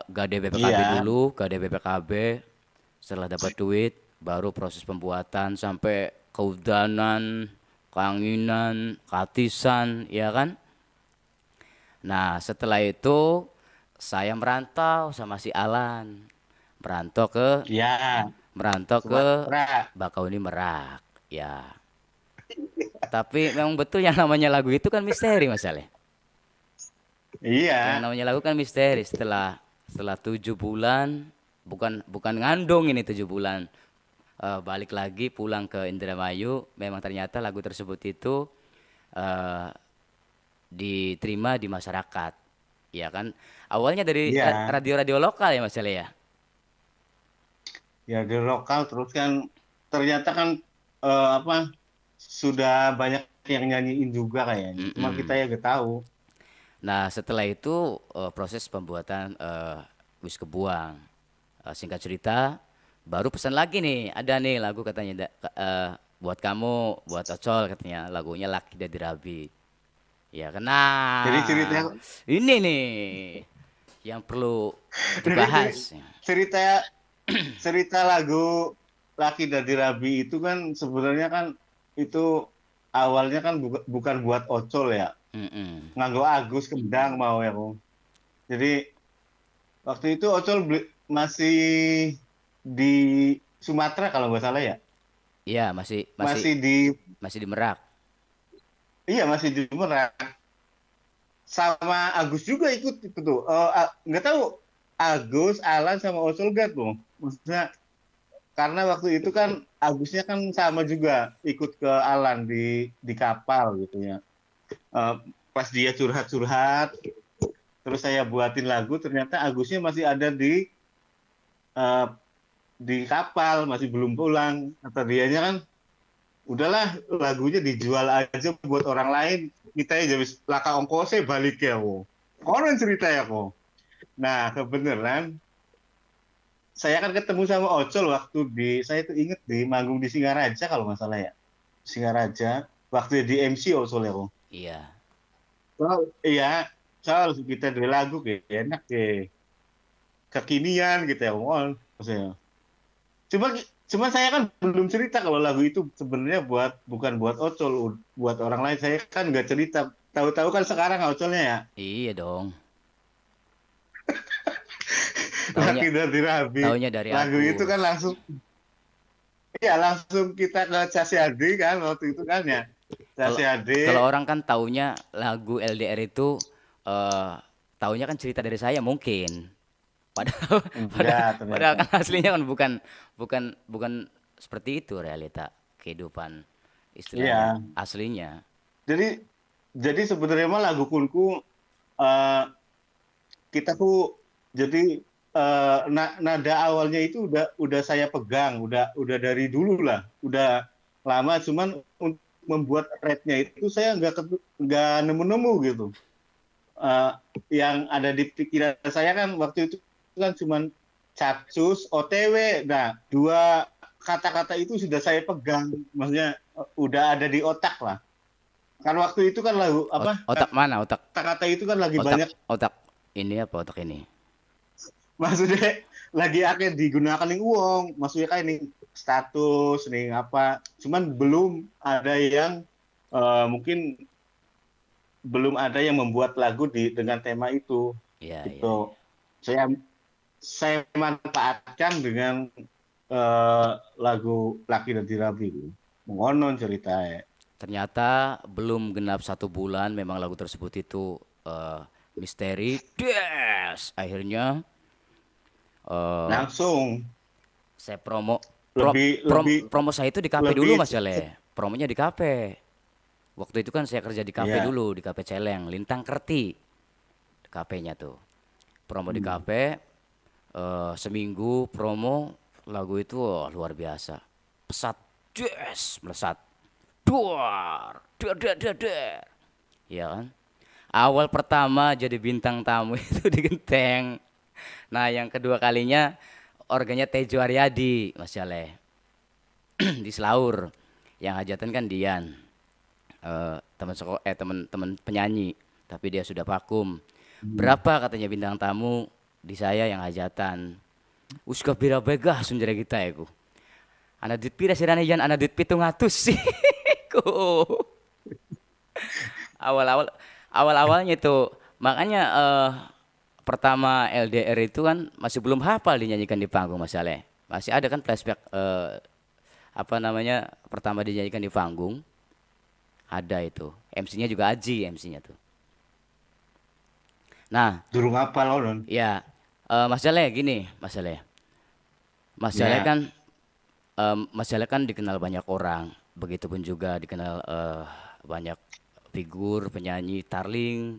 Speaker 2: Gade BPKB
Speaker 1: iya,
Speaker 2: dulu, gade BPKB. Setelah dapat duit, baru proses pembuatan sampai keudanan, kanginan, katisan, ya kan? Nah, setelah itu saya merantau sama si Alan. Merantau ke
Speaker 1: iya,
Speaker 2: merantau ke
Speaker 1: Sumatera.
Speaker 2: Bakauni Merak. Ya. Tapi memang betul yang namanya lagu itu kan misteri, Mas Ale. Yang
Speaker 1: Iya.
Speaker 2: namanya lagu kan misteri. Setelah 7 bulan, bukan bukan ngandung ini 7 bulan. Balik lagi pulang ke Indramayu, memang ternyata lagu tersebut itu eh, diterima di masyarakat, ya kan? Awalnya dari
Speaker 1: Iya,
Speaker 2: radio-radio lokal ya Mas Jale ya.
Speaker 1: ya di lokal terus kan ternyata kan apa sudah banyak yang nyanyiin juga kayaknya. Cuma kita
Speaker 2: Mm-mm.
Speaker 1: ya gak tahu.
Speaker 2: Nah, setelah itu proses pembuatan wis kebuang. Singkat cerita, baru pesan lagi nih, ada nih lagu katanya buat kamu, buat Ocol katanya, lagunya Laki Dadi Rabi. Ya, kena.
Speaker 1: Jadi ceritanya,
Speaker 2: Ini nih yang perlu
Speaker 1: jadi
Speaker 2: dibahas.
Speaker 1: cerita cerita lagu Laki dari Rabi itu kan sebenarnya kan itu awalnya kan bukan buat Ocol ya.
Speaker 2: Mm-mm.
Speaker 1: Nganggo Agus Kendang mau ya, Bung. Jadi waktu itu Ocol masih di Sumatera kalau nggak salah ya.
Speaker 2: Iya, masih masih
Speaker 1: Masih di,
Speaker 2: masih di Merak.
Speaker 1: iya masih di Sumatera. Sama Agus juga ikut itu tuh. Nggak tahu Agus, Alan sama Ocol gak tuh. Maksudnya karena waktu itu kan Agusnya kan sama juga ikut ke Alan di kapal gitu ya. Eh, Pas dia curhat-curhat, terus saya buatin lagu, ternyata Agusnya masih ada eh, di kapal, masih belum pulang. Kata dianya kan, udahlah lagunya dijual aja buat orang lain, kita ya jadi laka ongkosnya balik ya, wo. Konon cerita ya kok. Nah, kebenaran saya kan ketemu sama Ocol waktu saya itu inget di manggung di Singaraja kalau nggak salah ya. Singaraja, waktu di MC Ocol ya kok.
Speaker 2: Iya.
Speaker 1: Oh, iya, soal kita dua lagu kayak enak ya. kekinian gitu ya, mohon maksudnya. Cuma cuma saya kan belum cerita kalau lagu itu sebenarnya bukan buat Ocol, buat orang lain. Saya kan nggak cerita. Tahu-tahu kan sekarang Ocolnya ya.
Speaker 2: Iya dong. Taunya
Speaker 1: Laki dan Dirabi.
Speaker 2: taunya dari
Speaker 1: Lagu itu kan
Speaker 2: Agus.
Speaker 1: langsung, ya langsung kita ke Casyadi kan waktu itu kan ya.
Speaker 2: Kalau
Speaker 1: Casyadi,
Speaker 2: kalau orang kan taunya lagu LDR itu eh taunya kan cerita dari saya mungkin. Padahal padahal,
Speaker 1: enggak
Speaker 2: padahal
Speaker 1: ternyata.
Speaker 2: kan aslinya kan bukan bukan bukan seperti itu realita kehidupan istilahnya
Speaker 1: Iya.
Speaker 2: aslinya.
Speaker 1: Jadi sebenarnya mah lagu Kunku, eh, kita tuh jadi, nada awalnya itu udah saya pegang, udah dari dulu lah, udah lama. Cuman untuk membuat rapnya itu saya nggak nemu-nemu gitu. Eh, yang ada di pikiran saya kan waktu itu kan cuman capcus, OTW. Nah, dua kata-kata itu sudah saya pegang, maksudnya udah ada di otak lah. Kan waktu itu kan lagu apa,
Speaker 2: Otak mana otak
Speaker 1: kata-kata itu kan lagi
Speaker 2: otak
Speaker 1: banyak.
Speaker 2: otak ini apa otak ini?
Speaker 1: Maksudnya lagi akan digunakan nih uang, maksudnya kayak nih status nih apa, cuman belum ada yang, mungkin belum ada yang membuat lagu dengan tema itu
Speaker 2: Iya iya iya.
Speaker 1: gitu. Saya saya manfaatkan dengan, lagu Laki dan Tirabi itu mengonon ceritanya.
Speaker 2: Ternyata belum genap 1 bulan memang lagu tersebut itu eh, misteri. Des. Akhirnya eh,
Speaker 1: Langsung
Speaker 2: saya promo
Speaker 1: lebih lebih
Speaker 2: promo saya itu di kafe dulu
Speaker 1: lebih
Speaker 2: Mas Jale. Promonya di kafe. Waktu itu kan saya kerja di kafe
Speaker 1: ya.
Speaker 2: dulu, di kafe Celeng, Lintang Kerti. Kafenya tuh. Promo di
Speaker 1: Hmm.
Speaker 2: kafe seminggu promo lagu itu wah, luar biasa. Pesat, des, melesat. Duar, dar dar dar dar. Iya kan? Awal pertama jadi bintang tamu itu di Genteng. Nah, yang kedua kalinya organnya Tejo Aryadi, Mas Jaleh, di Selaur. Yang hajatan kan Dian, teman sekolah, teman-teman penyanyi, tapi dia sudah vakum.
Speaker 1: Hmm.
Speaker 2: Berapa katanya bintang tamu di saya yang hajatan? Uska bira begah sunjara kita ya ku. Anak duit pira sih yan anak duit 700 sih. Ku. Awal-awal awal-awalnya itu makanya pertama LDR itu kan masih belum hafal dinyanyikan di panggung Mas Ale. Masih ada kan flashback apa namanya pertama dinyanyikan di panggung ada itu. MC-nya juga Aji MC-nya tuh. Nah,
Speaker 1: Durung apal non.
Speaker 2: ya Mas Ale gini, Mas Ale. Mas Ale
Speaker 1: Ya.
Speaker 2: kan Mas Ale kan dikenal banyak orang, begitupun juga dikenal banyak figur penyanyi Tarling,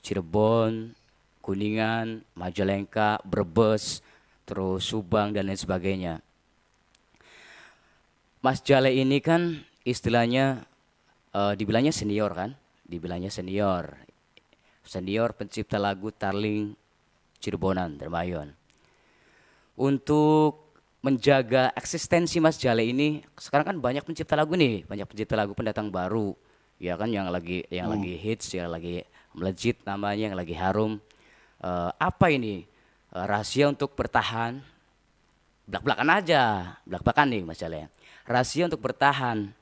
Speaker 2: Cirebon, Kuningan, Majalengka, Brebes, terus Subang dan lain sebagainya. Mas Jale ini kan istilahnya dibilangnya senior kan, dibilangnya senior, senior pencipta lagu Tarling, Cirebonan, Dermayon. Untuk menjaga eksistensi Mas Jale ini sekarang kan banyak pencipta lagu nih, banyak pencipta lagu pendatang baru, ya kan yang
Speaker 1: Hmm.
Speaker 2: lagi hits, yang lagi melejit namanya, yang lagi harum. Apa ini rahasia untuk bertahan? Belak-belakan aja, belak-belakan nih Mas Jale. Rahasia untuk bertahan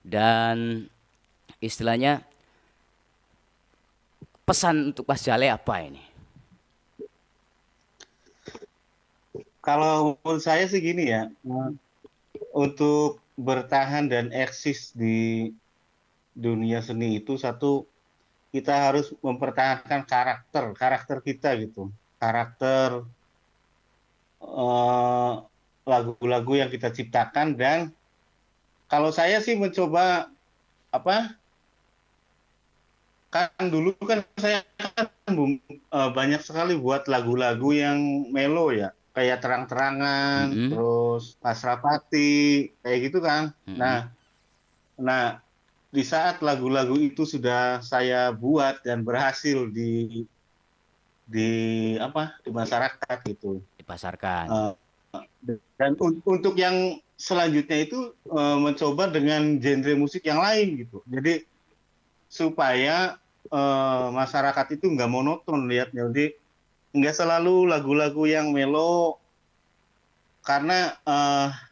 Speaker 2: dan istilahnya pesan untuk Mas Jale apa ini?
Speaker 1: Kalau menurut saya sih gini ya, untuk bertahan dan eksis di dunia seni itu, satu, kita harus mempertahankan karakter karakter kita gitu, karakter, eh, lagu-lagu yang kita ciptakan. Dan kalau saya sih mencoba apa, kan dulu kan saya kan banyak sekali buat lagu-lagu yang melo ya, kayak terang-terangan,
Speaker 2: Mm-mm,
Speaker 1: terus Pasrapati, kayak gitu kan.
Speaker 2: mm-mm.
Speaker 1: Nah nah di saat lagu-lagu itu sudah saya buat dan berhasil di di masyarakat gitu.
Speaker 2: Dipasarkan.
Speaker 1: Eh, dan untuk yang selanjutnya itu, mencoba dengan genre musik yang lain gitu. Jadi supaya, masyarakat itu nggak monoton lihatnya. Jadi nggak selalu lagu-lagu yang melo karena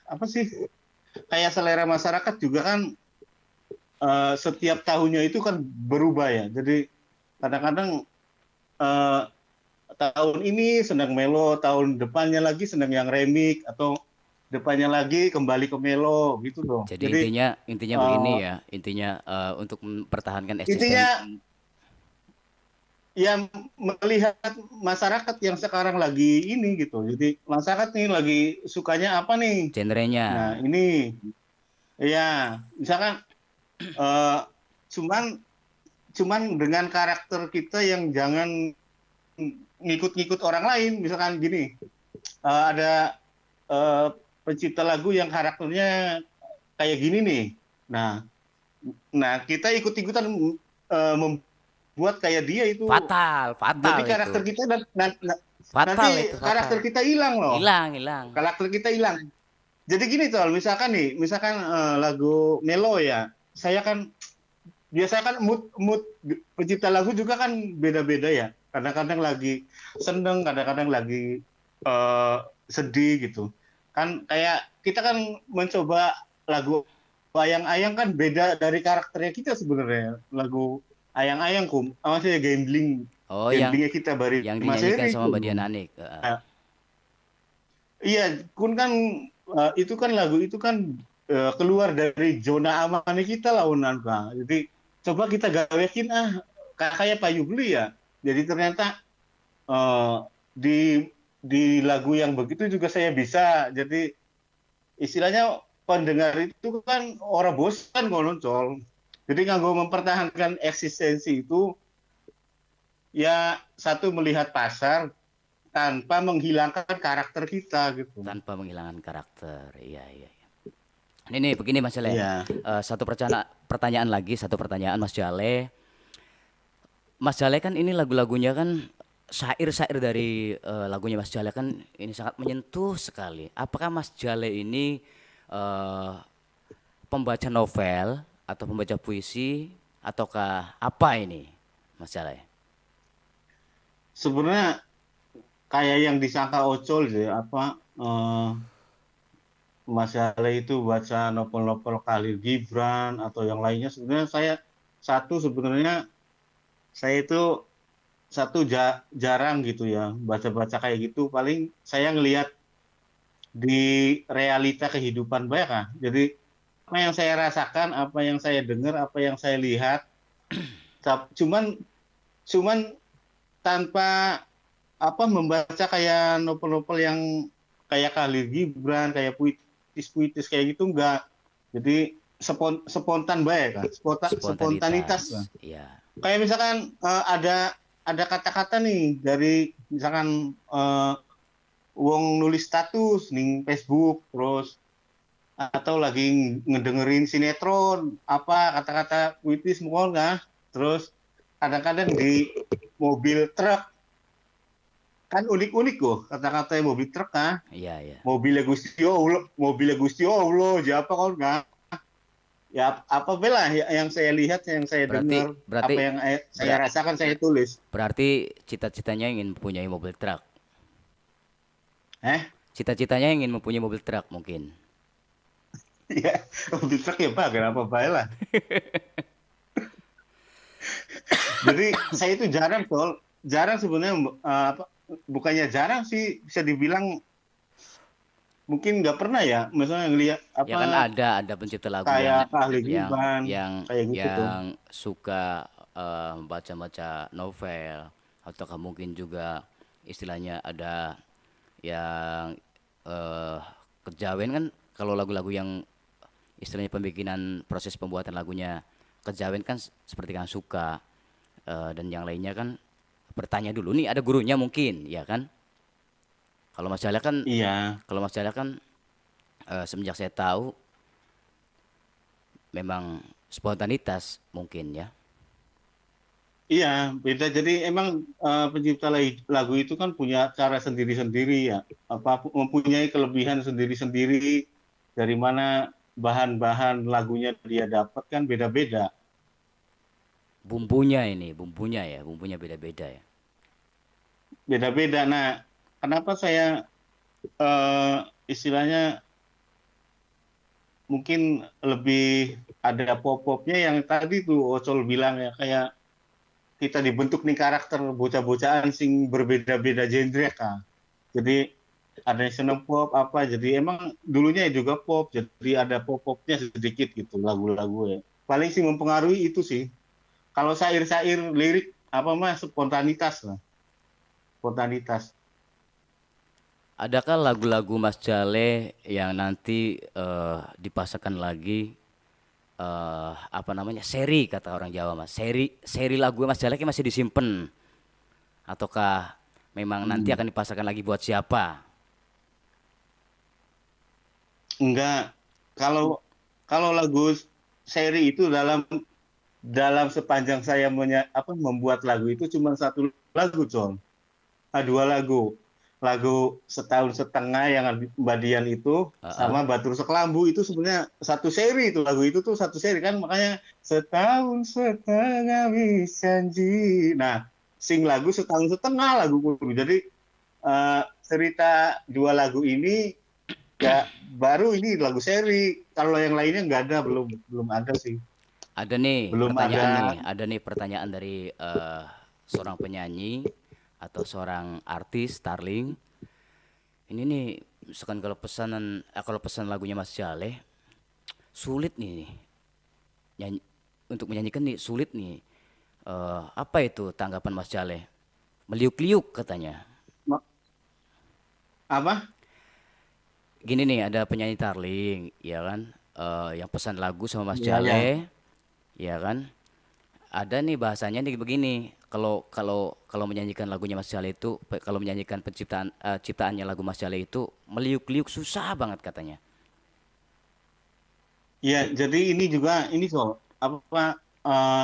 Speaker 1: apa sih kayak selera masyarakat juga kan setiap tahunnya itu kan berubah ya. Jadi kadang-kadang eh, tahun ini senang melo, tahun depannya lagi senang yang remix atau depannya lagi kembali ke melo gitu loh.
Speaker 2: Jadi
Speaker 1: Jadi
Speaker 2: intinya begini
Speaker 1: eh,
Speaker 2: ya, intinya untuk mempertahankan eksisten.
Speaker 1: intinya yang melihat masyarakat yang sekarang lagi ini gitu. Jadi masyarakat nih lagi sukanya apa nih?
Speaker 2: Genrenya.
Speaker 1: Nah ini ya misalkan eh, cuman cuman dengan karakter kita yang jangan ngikut-ngikut orang lain. Misalkan gini, ada eh, pencipta lagu yang karakternya kayak gini nih. Nah, nah kita ikut-ikutan membuat kayak dia itu.
Speaker 2: Fatal,
Speaker 1: Jadi
Speaker 2: fatal itu.
Speaker 1: karakter kita
Speaker 2: Fatal
Speaker 1: nanti
Speaker 2: itu, fatal.
Speaker 1: karakter kita hilang loh.
Speaker 2: Hilang, hilang.
Speaker 1: Karakter kita hilang. Jadi gini tuh, misalkan nih, misalkan lagu Melo ya, saya kan biasanya kan mood mood pencipta lagu juga kan beda-beda ya. Kadang-kadang lagi seneng, kadang-kadang lagi eh, sedih gitu. Kan kayak kita kan mencoba lagu ayang-ayang kan beda dari karakternya kita sebenarnya. Lagu ayang-ayang kum, maksudnya gambling,
Speaker 2: Oh,
Speaker 1: gamblingnya kita bari
Speaker 2: yang
Speaker 1: Mas
Speaker 2: dinyanyikan
Speaker 1: Eri
Speaker 2: sama Mbak
Speaker 1: kum.
Speaker 2: Dian Anik.
Speaker 1: Nah, iya, kun kan itu kan lagu itu kan keluar dari zona aman kita lah Unan Kang. Jadi coba kita gawekin kayak Pak Yubli ya. Jadi ternyata eh, di di lagu yang begitu juga saya bisa. Jadi istilahnya pendengar itu kan orang bosan kalau nonton. Jadi nganggo mempertahankan eksistensi itu ya satu melihat pasar tanpa menghilangkan karakter kita gitu.
Speaker 2: Tanpa menghilangkan karakter. Iya, iya, iya. Ini begini Mas Jale.
Speaker 1: Iya.
Speaker 2: Satu pertanyaan lagi, satu pertanyaan Mas Jale. Mas Jale kan ini lagu-lagunya kan syair-syair dari lagunya Mas Jale kan ini sangat menyentuh sekali. Apakah Mas Jale ini eh, pembaca novel atau pembaca puisi ataukah apa ini Mas Jale?
Speaker 1: Sebenarnya kayak yang disangka Ocol sih apa Mas Ale itu baca novel-novel Khalil Gibran atau yang lainnya sebenarnya sebenarnya saya itu jarang gitu ya baca-baca kayak gitu paling saya ngelihat di realita kehidupan banyak jadi apa yang saya rasakan apa yang saya dengar apa yang saya lihat cuman cuman tanpa apa membaca kayak novel-novel yang kayak Khalil Gibran, kayak puitis-puitis kayak gitu enggak. Jadi spontan baik kan, spontanitas kan.
Speaker 2: Spontanitas. Ya.
Speaker 1: Kayak misalkan ada kata-kata nih dari misalkan wong nulis status nih Facebook terus atau lagi ngedengerin sinetron apa kata-kata puitis mungkin nggak terus kadang-kadang di mobil truk kan unik-unik kok kata-kata mobil truk
Speaker 2: Iya, iya.
Speaker 1: mobilnya Gusti Allah siapa kau nggak ya apa bela yang saya lihat yang saya
Speaker 2: Berarti
Speaker 1: dengar
Speaker 2: berarti
Speaker 1: apa yang saya
Speaker 2: ber-
Speaker 1: rasakan saya tulis
Speaker 2: berarti cita-citanya ingin mempunyai mobil truk.
Speaker 1: eh
Speaker 2: Cita-citanya ingin mempunyai mobil truk mungkin.
Speaker 1: ya mobil truk ya pak kenapa baik lah jadi saya itu jarang sebenarnya apa bukannya jarang sih bisa dibilang mungkin nggak pernah ya misalnya ngelihat
Speaker 2: Ya kan
Speaker 1: apa
Speaker 2: ada pencipta lagu
Speaker 1: kayak Ahli
Speaker 2: yang
Speaker 1: Giban
Speaker 2: yang
Speaker 1: kayak gitu tuh
Speaker 2: yang suka baca-baca novel ataukah mungkin juga istilahnya ada yang eh kejawen kan kalau lagu-lagu yang istilahnya pembikinan proses pembuatan lagunya kejawen kan seperti kan suka dan yang lainnya kan bertanya dulu nih ada gurunya mungkin ya kan kalau Mas Jala kan
Speaker 1: iya.
Speaker 2: kalau Mas Jala kan semenjak saya tahu memang spontanitas mungkin ya.
Speaker 1: Iya, beda. Jadi emang pencipta lagu itu kan punya cara sendiri-sendiri ya. Apa mempunyai kelebihan sendiri-sendiri dari mana bahan-bahan lagunya dia dapat kan beda-beda.
Speaker 2: Bumbunya ini, bumbunya ya, bumbunya beda-beda ya.
Speaker 1: beda-beda. Nah, kenapa saya eh, istilahnya mungkin lebih ada pop-popnya yang tadi tuh Ocol bilang ya, kayak kita dibentuk nih karakter bocah-bocahan sing berbeda-beda genre kah. Jadi ada yang seneng pop apa, jadi emang dulunya juga pop, jadi ada pop-popnya sedikit gitu lagu-lagu ya. Paling sih mempengaruhi itu sih. Kalau syair-syair lirik apa mah spontanitas lah, spontanitas.
Speaker 2: Adakah lagu-lagu Mas Jale yang nanti dipasangkan lagi apa namanya seri kata orang Jawa Mas, seri seri lagu Mas Jale masih disimpan ataukah memang nanti
Speaker 1: Hmm.
Speaker 2: akan dipasangkan lagi buat siapa?
Speaker 1: Enggak, kalau kalau lagu seri itu dalam dalam sepanjang saya membuat lagu itu cuma satu lagu, Con. Dua lagu. Lagu Setahun Setengah yang Mbak Dian itu
Speaker 2: Heeh.
Speaker 1: sama Batur Sekelambu itu sebenarnya satu seri itu, lagu itu tuh satu seri kan, makanya setahun setengah janji. Nah, sing lagu setahun setengah lagu kudu. Jadi cerita dua lagu ini ya baru ini lagu seri. Kalau yang lainnya nggak ada, belum belum ada sih. Belum ada.
Speaker 2: Ada nih pertanyaan dari seorang penyanyi atau seorang artis Starling. Ini nih, misalkan kalau pesan lagunya Mas Jaleh sulit nih nyanyi, untuk menyanyikan nih sulit nih. Apa itu tanggapan Mas Jaleh? Meliuk-liuk katanya.
Speaker 1: Apa?
Speaker 2: Gini nih, ada penyanyi Starling, ya kan? Yang pesan lagu sama Mas
Speaker 1: Ya, ya.
Speaker 2: Jaleh, ya kan? Ada nih bahasanya nih begini. Kalau kalau kalau menyanyikan lagunya Mas Jaleh itu, kalau menyanyikan ciptaannya lagu Mas Jaleh itu meliuk-liuk susah banget katanya.
Speaker 1: Ya, jadi ini juga ini soal apa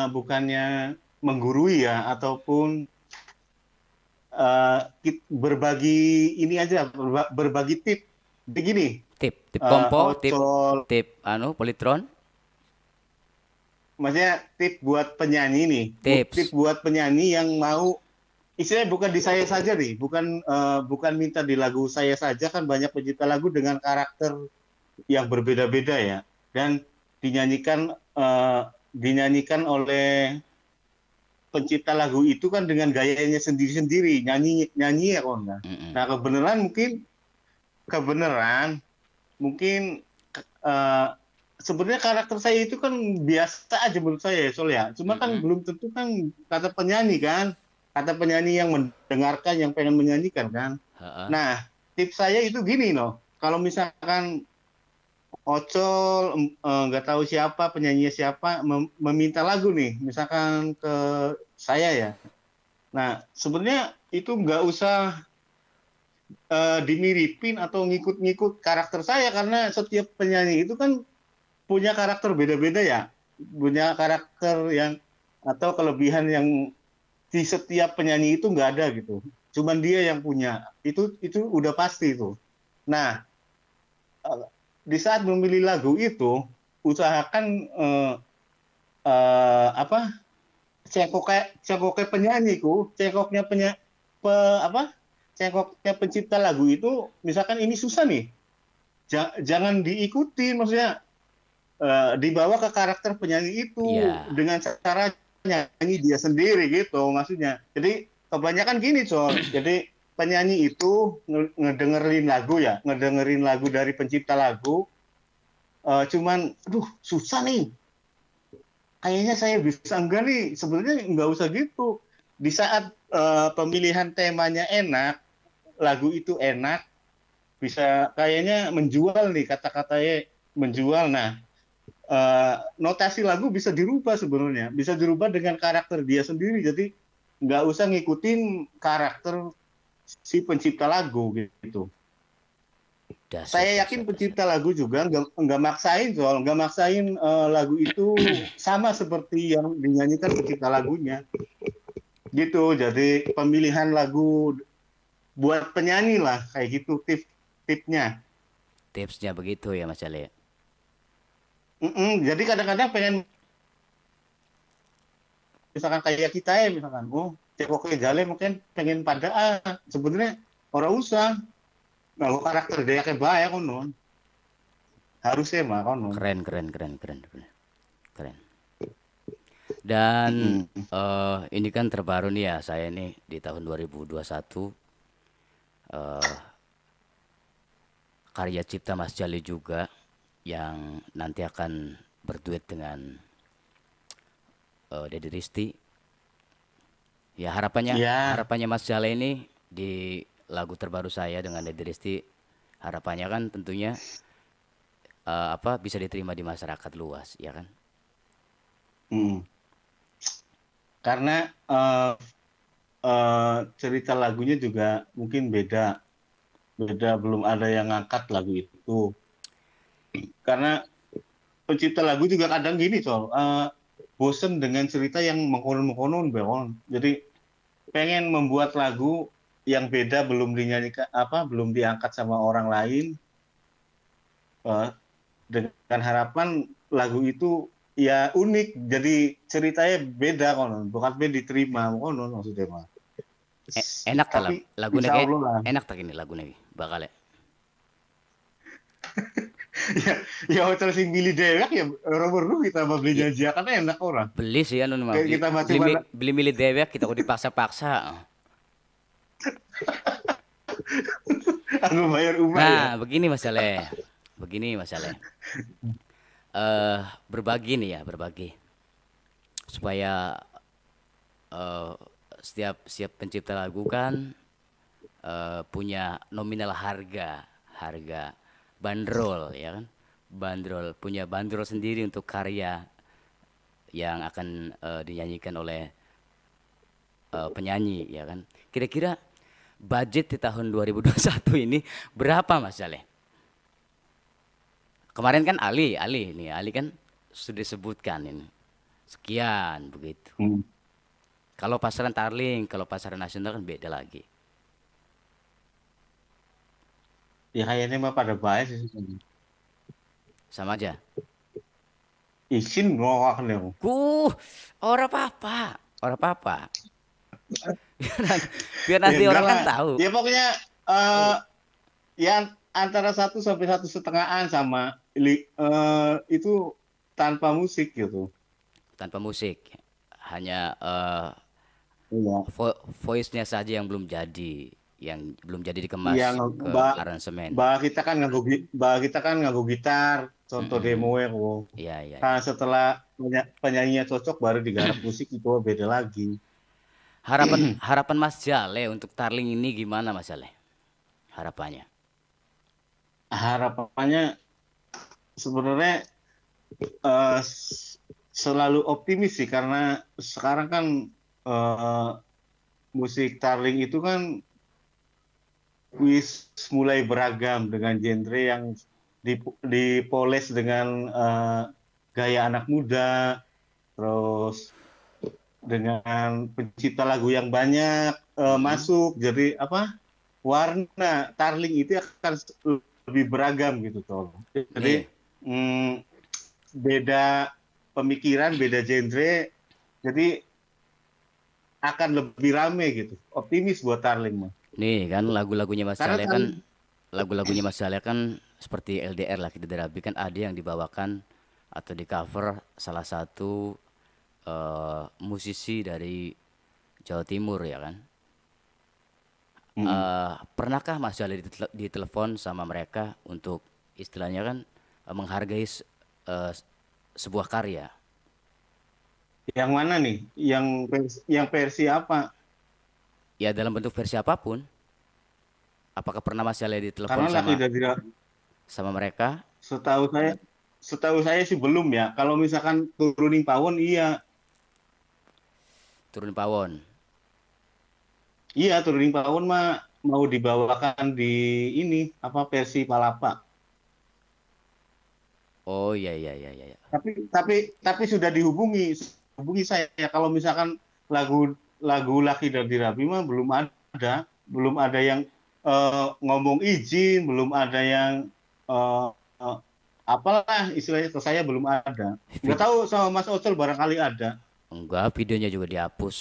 Speaker 1: bukannya menggurui ya ataupun berbagi ini aja berbagi tip. Begini,
Speaker 2: Tip kompo,
Speaker 1: Ocol,
Speaker 2: tip anu politron,
Speaker 1: maksudnya tip buat penyanyi nih, tip
Speaker 2: tips.
Speaker 1: buat penyanyi yang mau istilahnya bukan di saya saja nih, bukan minta di lagu saya saja, kan banyak pencipta lagu dengan karakter yang berbeda-beda ya, dan dinyanyikan dinyanyikan oleh pencipta lagu itu kan dengan gayanya sendiri-sendiri, nyanyi nyanyi ya kok enggak.
Speaker 2: Mm-mm.
Speaker 1: Nah kebenaran mungkin eh, sebenarnya karakter saya itu kan biasa aja menurut saya soalnya. Cuma kan
Speaker 2: Mm-mm.
Speaker 1: belum tentu kan kata penyanyi yang mendengarkan yang pengen menyanyikan kan.
Speaker 2: Heeh.
Speaker 1: Nah tips saya itu gini loh. Kalau misalkan Ocol nggak tahu siapa penyanyi siapa meminta lagu nih, misalkan ke saya ya. Nah sebenarnya itu nggak usah dimiripin atau ngikut-ngikut karakter saya, karena setiap penyanyi itu kan punya karakter beda-beda ya, punya karakter yang atau kelebihan yang di setiap penyanyi itu nggak ada gitu. Cuman dia yang punya. Itu udah pasti itu. Nah, di saat memilih lagu itu usahakan apa cengkoknya penyanyiku, apa cengkoknya pencipta lagu itu, misalkan ini susah nih, jangan diikuti, maksudnya dibawa ke karakter penyanyi itu
Speaker 2: Ya,
Speaker 1: dengan cara nyanyi dia sendiri gitu maksudnya. Jadi kebanyakan gini Sol, jadi penyanyi itu ngedengerin lagu dari pencipta lagu, cuman aduh susah nih, kayaknya saya bisa enggak nih, sebenarnya nggak usah gitu. Di saat pemilihan temanya enak, lagu itu enak, bisa kayaknya menjual nih, kata-katanya menjual. Nah, notasi lagu bisa dirubah sebenarnya, bisa dirubah dengan karakter dia sendiri. Jadi nggak usah ngikutin karakter si pencipta lagu gitu.
Speaker 2: dahsyat,
Speaker 1: Saya yakin
Speaker 2: dahsyat, dahsyat.
Speaker 1: pencipta lagu juga nggak maksain lagu itu sama seperti yang dinyanyikan pencipta lagunya gitu. Jadi pemilihan lagu buat penyanyi lah kayak gitu, tipnya.
Speaker 2: Tipsnya begitu ya Mas Jale.
Speaker 1: Jadi kadang-kadang pengen misalkan kayak kita ya, misalkan, oh cek oke jale mungkin pengen pada sebenarnya orang usah kalau karakter dia kayak banyak konon harusnya mah konon.
Speaker 2: Keren, keren, keren, keren, keren. Keren. Dan
Speaker 1: Mm-mm.
Speaker 2: ini kan terbaru nih ya, saya nih di tahun 2021 eh, karya cipta Mas Jali juga yang nanti akan berduet dengan Dedi Risti. Ya harapannya
Speaker 1: Ya,
Speaker 2: harapannya Mas Jali ini di lagu terbaru saya dengan Dedi Risti, harapannya kan tentunya apa bisa diterima di masyarakat luas, ya kan?
Speaker 1: mm. Karena cerita lagunya juga mungkin beda, beda belum ada yang ngangkat lagu itu. Karena pencipta lagu juga kadang gini soal bosen dengan cerita yang mengkonon-mengkonon, Bang. Jadi pengen membuat lagu yang beda belum dinyanyikan apa belum diangkat sama orang lain eh, dengan harapan lagu itu ya unik jadi ceritanya beda konon bukan beda diterima konon maksudnya mah
Speaker 2: Enak tak
Speaker 1: tapi
Speaker 2: lagunya
Speaker 1: insya
Speaker 2: kayak
Speaker 1: Allah lah
Speaker 2: enak tak ini lagunya bakal ya.
Speaker 1: ya ya hotel sing pilih dewek ya orang baru kita mau beli
Speaker 2: Ya,
Speaker 1: janji kan enak orang
Speaker 2: beli sih anu mah
Speaker 1: kayak
Speaker 2: beli
Speaker 1: kita masih
Speaker 2: beli
Speaker 1: mana
Speaker 2: beli milih dewek kita kok dipaksa-paksa.
Speaker 1: aku bayar rumah ya
Speaker 2: Nah, begini masalah. Berbagi nih ya, berbagi supaya eh, setiap pencipta lagu kan punya nominal harga, harga bandrol ya kan, bandrol punya bandrol sendiri untuk karya yang akan dinyanyikan oleh penyanyi ya kan. Kira-kira budget di tahun 2021 ini berapa Mas Saleh? Kemarin kan Ali nih, Ali kan sudah disebutkan ini. Sekian begitu.
Speaker 1: hmm.
Speaker 2: Kalau pasaran Tarling, kalau pasaran nasional kan beda lagi.
Speaker 1: Ya kayaknya mah pada bayar sih
Speaker 2: Sama aja.
Speaker 1: izin mau kan ya
Speaker 2: Ora apa-apa, ora apa-apa. Biar nanti, biar
Speaker 1: ya
Speaker 2: nanti
Speaker 1: enggak
Speaker 2: orang kan
Speaker 1: lah
Speaker 2: tahu.
Speaker 1: ya pokoknya eh ya antara 1 sampai 1,5 sama itu tanpa musik gitu.
Speaker 2: Tanpa musik. Hanya
Speaker 1: Iya.
Speaker 2: voice-nya saja yang belum jadi, yang belum jadi
Speaker 1: Yang
Speaker 2: dikemas ke
Speaker 1: mbak
Speaker 2: aransemen.
Speaker 1: mbak kita kan mbak kita kan nganggo gitar, contoh demo
Speaker 2: Mm-mm.
Speaker 1: ya kok.
Speaker 2: Iya, iya,
Speaker 1: Nah,
Speaker 2: iya.
Speaker 1: setelah penyanyinya cocok baru digarap musik itu beda lagi.
Speaker 2: Harapan harapan Mas Jale untuk Tarling ini gimana Mas Jale? Harapannya.
Speaker 1: Harapannya sebenarnya eh, selalu optimis sih karena sekarang kan eh, musik tarling itu kan wis mulai beragam dengan genre yang dipoles dengan gaya anak muda, terus dengan pencipta lagu yang banyak
Speaker 2: Mm-mm.
Speaker 1: masuk, jadi apa warna tarling itu akan lebih beragam gitu toh.
Speaker 2: Nih,
Speaker 1: Jadi beda pemikiran, beda genre, jadi akan lebih rame gitu. Optimis buat tarling mah.
Speaker 2: nih kan lagu-lagunya Mas
Speaker 1: Karena
Speaker 2: Jale kan
Speaker 1: tarling
Speaker 2: lagu-lagunya Mas Jale kan seperti LDR lah kita derabi kan ada yang dibawakan atau di cover salah satu musisi dari Jawa Timur ya kan.
Speaker 1: mm,
Speaker 2: Pernahkah Mas Jale ditelepon sama mereka untuk istilahnya kan menghargai eh, sebuah karya?
Speaker 1: yang mana nih? Yang versi apa?
Speaker 2: Ya dalam bentuk versi apapun. Apakah pernah Mas Jale ditelepon
Speaker 1: Karena laki
Speaker 2: sama
Speaker 1: dari
Speaker 2: sama mereka
Speaker 1: setahu saya setahu saya sih belum ya. Kalau misalkan turunin pawon iya.
Speaker 2: turun pawon?
Speaker 1: Iya, turunin pawon mah mau dibawakan di ini apa versi Palapa.
Speaker 2: Oh iya, iya, iya, iya, iya.
Speaker 1: Tapi sudah hubungi saya kalau misalkan lagu lagu Laki dan Dirabi mah belum ada yang ngomong izin, belum ada yang eh, eh, apalah istilahnya ke saya belum ada. Nggak
Speaker 2: Vid-
Speaker 1: tahu sama Mas Ocel barangkali ada.
Speaker 2: Enggak, videonya juga dihapus.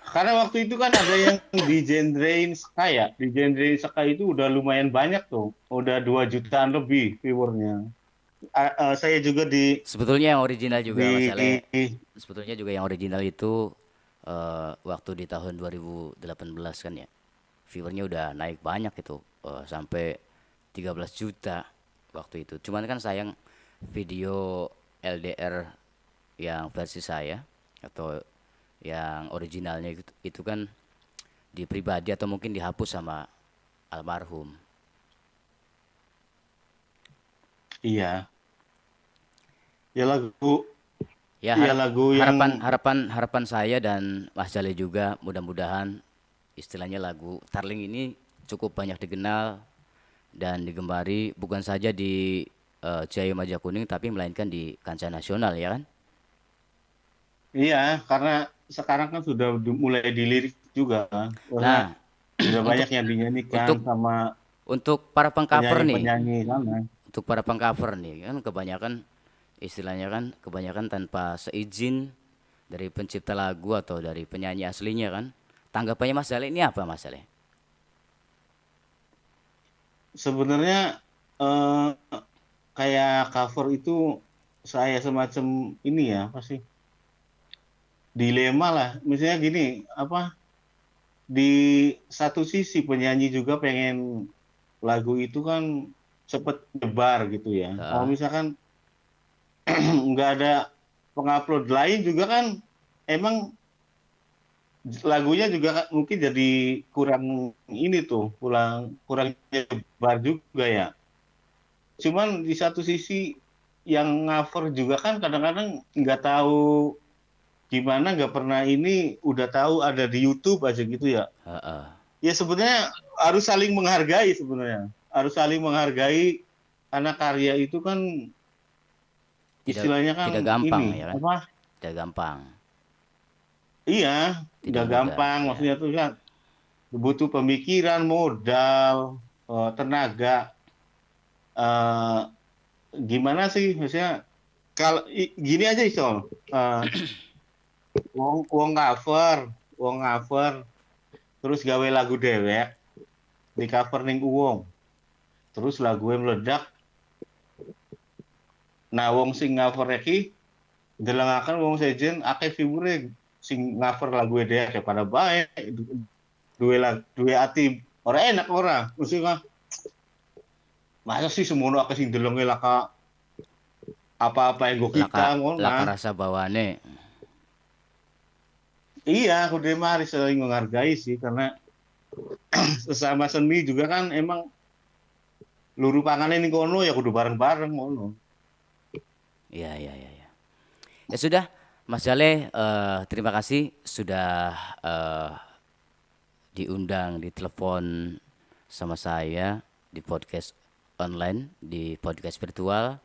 Speaker 1: Karena waktu itu kan ada yang di genrein Sky ya. Di genrein Sky itu udah lumayan banyak tuh. Udah 2 jutaan lebih viewernya. Saya juga
Speaker 2: Sebetulnya yang original juga Mas Ale.
Speaker 1: di
Speaker 2: Sebetulnya juga yang original itu waktu di tahun 2018 kan ya. Viewernya udah naik banyak itu sampai 13 juta waktu itu. Cuman kan sayang video LDR yang versi saya atau yang originalnya itu kan di pribadi atau mungkin dihapus sama almarhum.
Speaker 1: iya, ya lagu
Speaker 2: Ya
Speaker 1: ya lagu
Speaker 2: harapan
Speaker 1: yang
Speaker 2: harapan harapan saya dan Mas Jale juga mudah-mudahan istilahnya lagu Tarling ini cukup banyak dikenal dan digemari bukan saja di Ciayu Majakuning tapi melainkan di kancah nasional ya kan?
Speaker 1: iya, karena sekarang kan sudah mulai dilirik juga kan. Karena
Speaker 2: Nah,
Speaker 1: udah
Speaker 2: untuk
Speaker 1: banyak yang dinyanyikan
Speaker 2: untuk
Speaker 1: sama
Speaker 2: untuk para pengcover nih,
Speaker 1: penyanyi-penyanyi sana.
Speaker 2: untuk para pengcover nih kan kebanyakan istilahnya kan kebanyakan tanpa seizin dari pencipta lagu atau dari penyanyi aslinya kan. Tanggapannya Mas Jale ini apa Mas Jale?
Speaker 1: Sebenarnya eh, kayak cover itu saya semacam ini ya, apa sih? Dilema lah. Misalnya gini, apa di satu sisi penyanyi juga pengen lagu itu kan cepet nyebar gitu ya. Kalau
Speaker 2: Heeh.
Speaker 1: misalkan nggak ada pengupload lain juga kan emang lagunya juga mungkin jadi kurang ini tuh, kurang kurang nyebar juga ya. Cuman di satu sisi yang cover juga kan kadang-kadang nggak tahu gimana, nggak pernah ini udah tahu ada di YouTube aja gitu ya.
Speaker 2: Heeh.
Speaker 1: Ya sebenarnya harus saling menghargai sebenarnya. Harus saling menghargai karena karya itu kan
Speaker 2: Tidak
Speaker 1: istilahnya kan
Speaker 2: tidak gampang
Speaker 1: ini
Speaker 2: ya kan?
Speaker 1: apa?
Speaker 2: Tidak gampang,
Speaker 1: Iya,
Speaker 2: tidak
Speaker 1: nggak
Speaker 2: mudah
Speaker 1: gampang
Speaker 2: ya.
Speaker 1: maksudnya tuh kan butuh pemikiran, modal, tenaga. eh, Gimana sih maksudnya kalau gini aja Isol, eh, wong wong cover, wong cover terus gawe lagu dewek di cover ning uwong terus lagu meledak. Nah wong sing cover iki delengaken wong sejen akeh figure sing cover lagu dewek ya pada baik duwe lagu duwe ati ora enak ora maksudnya masa sih semono akeh sing delenge laka apa-apa yang gue
Speaker 2: Laka
Speaker 1: kita ngono
Speaker 2: laka
Speaker 1: nah.
Speaker 2: rasa bawane.
Speaker 1: Iya kudu mah harus saling menghargai sih karena sesama seni juga kan emang luru pangane ning kono ya kudu bareng-bareng ngono.
Speaker 2: Iya, iya, iya, iya. Ya sudah, Mas Jale, terima kasih sudah eh, diundang di telepon sama saya di podcast online, di podcast virtual.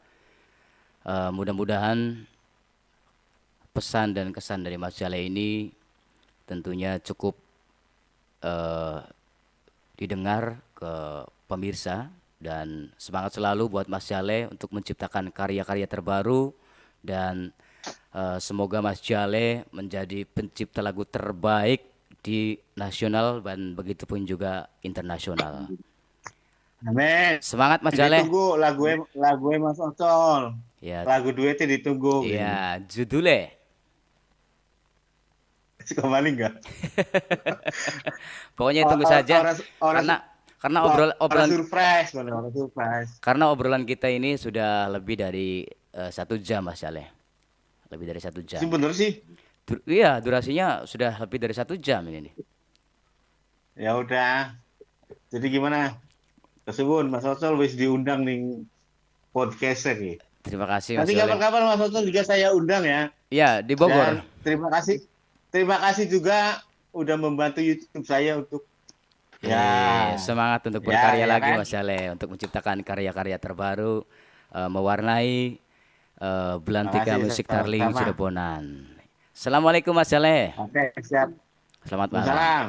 Speaker 2: Mudah-mudahan pesan dan kesan dari Mas Jale ini tentunya cukup eh, didengar ke pemirsa dan semangat selalu buat Mas Jale untuk menciptakan karya-karya terbaru dan semoga Mas Jale menjadi pencipta lagu terbaik di nasional dan begitu pun juga internasional.
Speaker 1: Amin.
Speaker 2: Semangat Mas Jale.
Speaker 1: Ditunggu lagu Mas Ocol.
Speaker 2: Ya,
Speaker 1: Lagu duetnya ditunggu gitu.
Speaker 2: ya judulnya.
Speaker 1: Suka maling nggak?
Speaker 2: Pokoknya tunggu saja
Speaker 1: Orang orang
Speaker 2: karena karena
Speaker 1: orang surprise, orang surprise.
Speaker 2: karena obrolan kita ini sudah lebih dari 1 jam Mas Jale. Lebih dari 1 jam.
Speaker 1: Sih bener sih.
Speaker 2: Iya, durasinya sudah lebih dari 1 jam ini nih.
Speaker 1: Ya udah. Jadi gimana? Kesebut Mas Ocol wis diundang nih podcast nih.
Speaker 2: Terima kasih Mas
Speaker 1: Nanti
Speaker 2: Jale.
Speaker 1: kapan-kapan Mas Ocol juga saya undang ya.
Speaker 2: Iya, di Bogor.
Speaker 1: Dan terima kasih juga udah membantu YouTube saya untuk ya
Speaker 2: Semangat untuk
Speaker 1: ya
Speaker 2: berkarya
Speaker 1: ya
Speaker 2: lagi
Speaker 1: kan.
Speaker 2: Mas Jale untuk menciptakan karya-karya terbaru mewarnai belantika
Speaker 1: Makasih
Speaker 2: musik Tarling
Speaker 1: sama-sama.
Speaker 2: Cirebon. Assalamualaikum Mas Jale.
Speaker 1: Oke, siap.
Speaker 2: Selamat malam.
Speaker 1: Waalaikumsalam.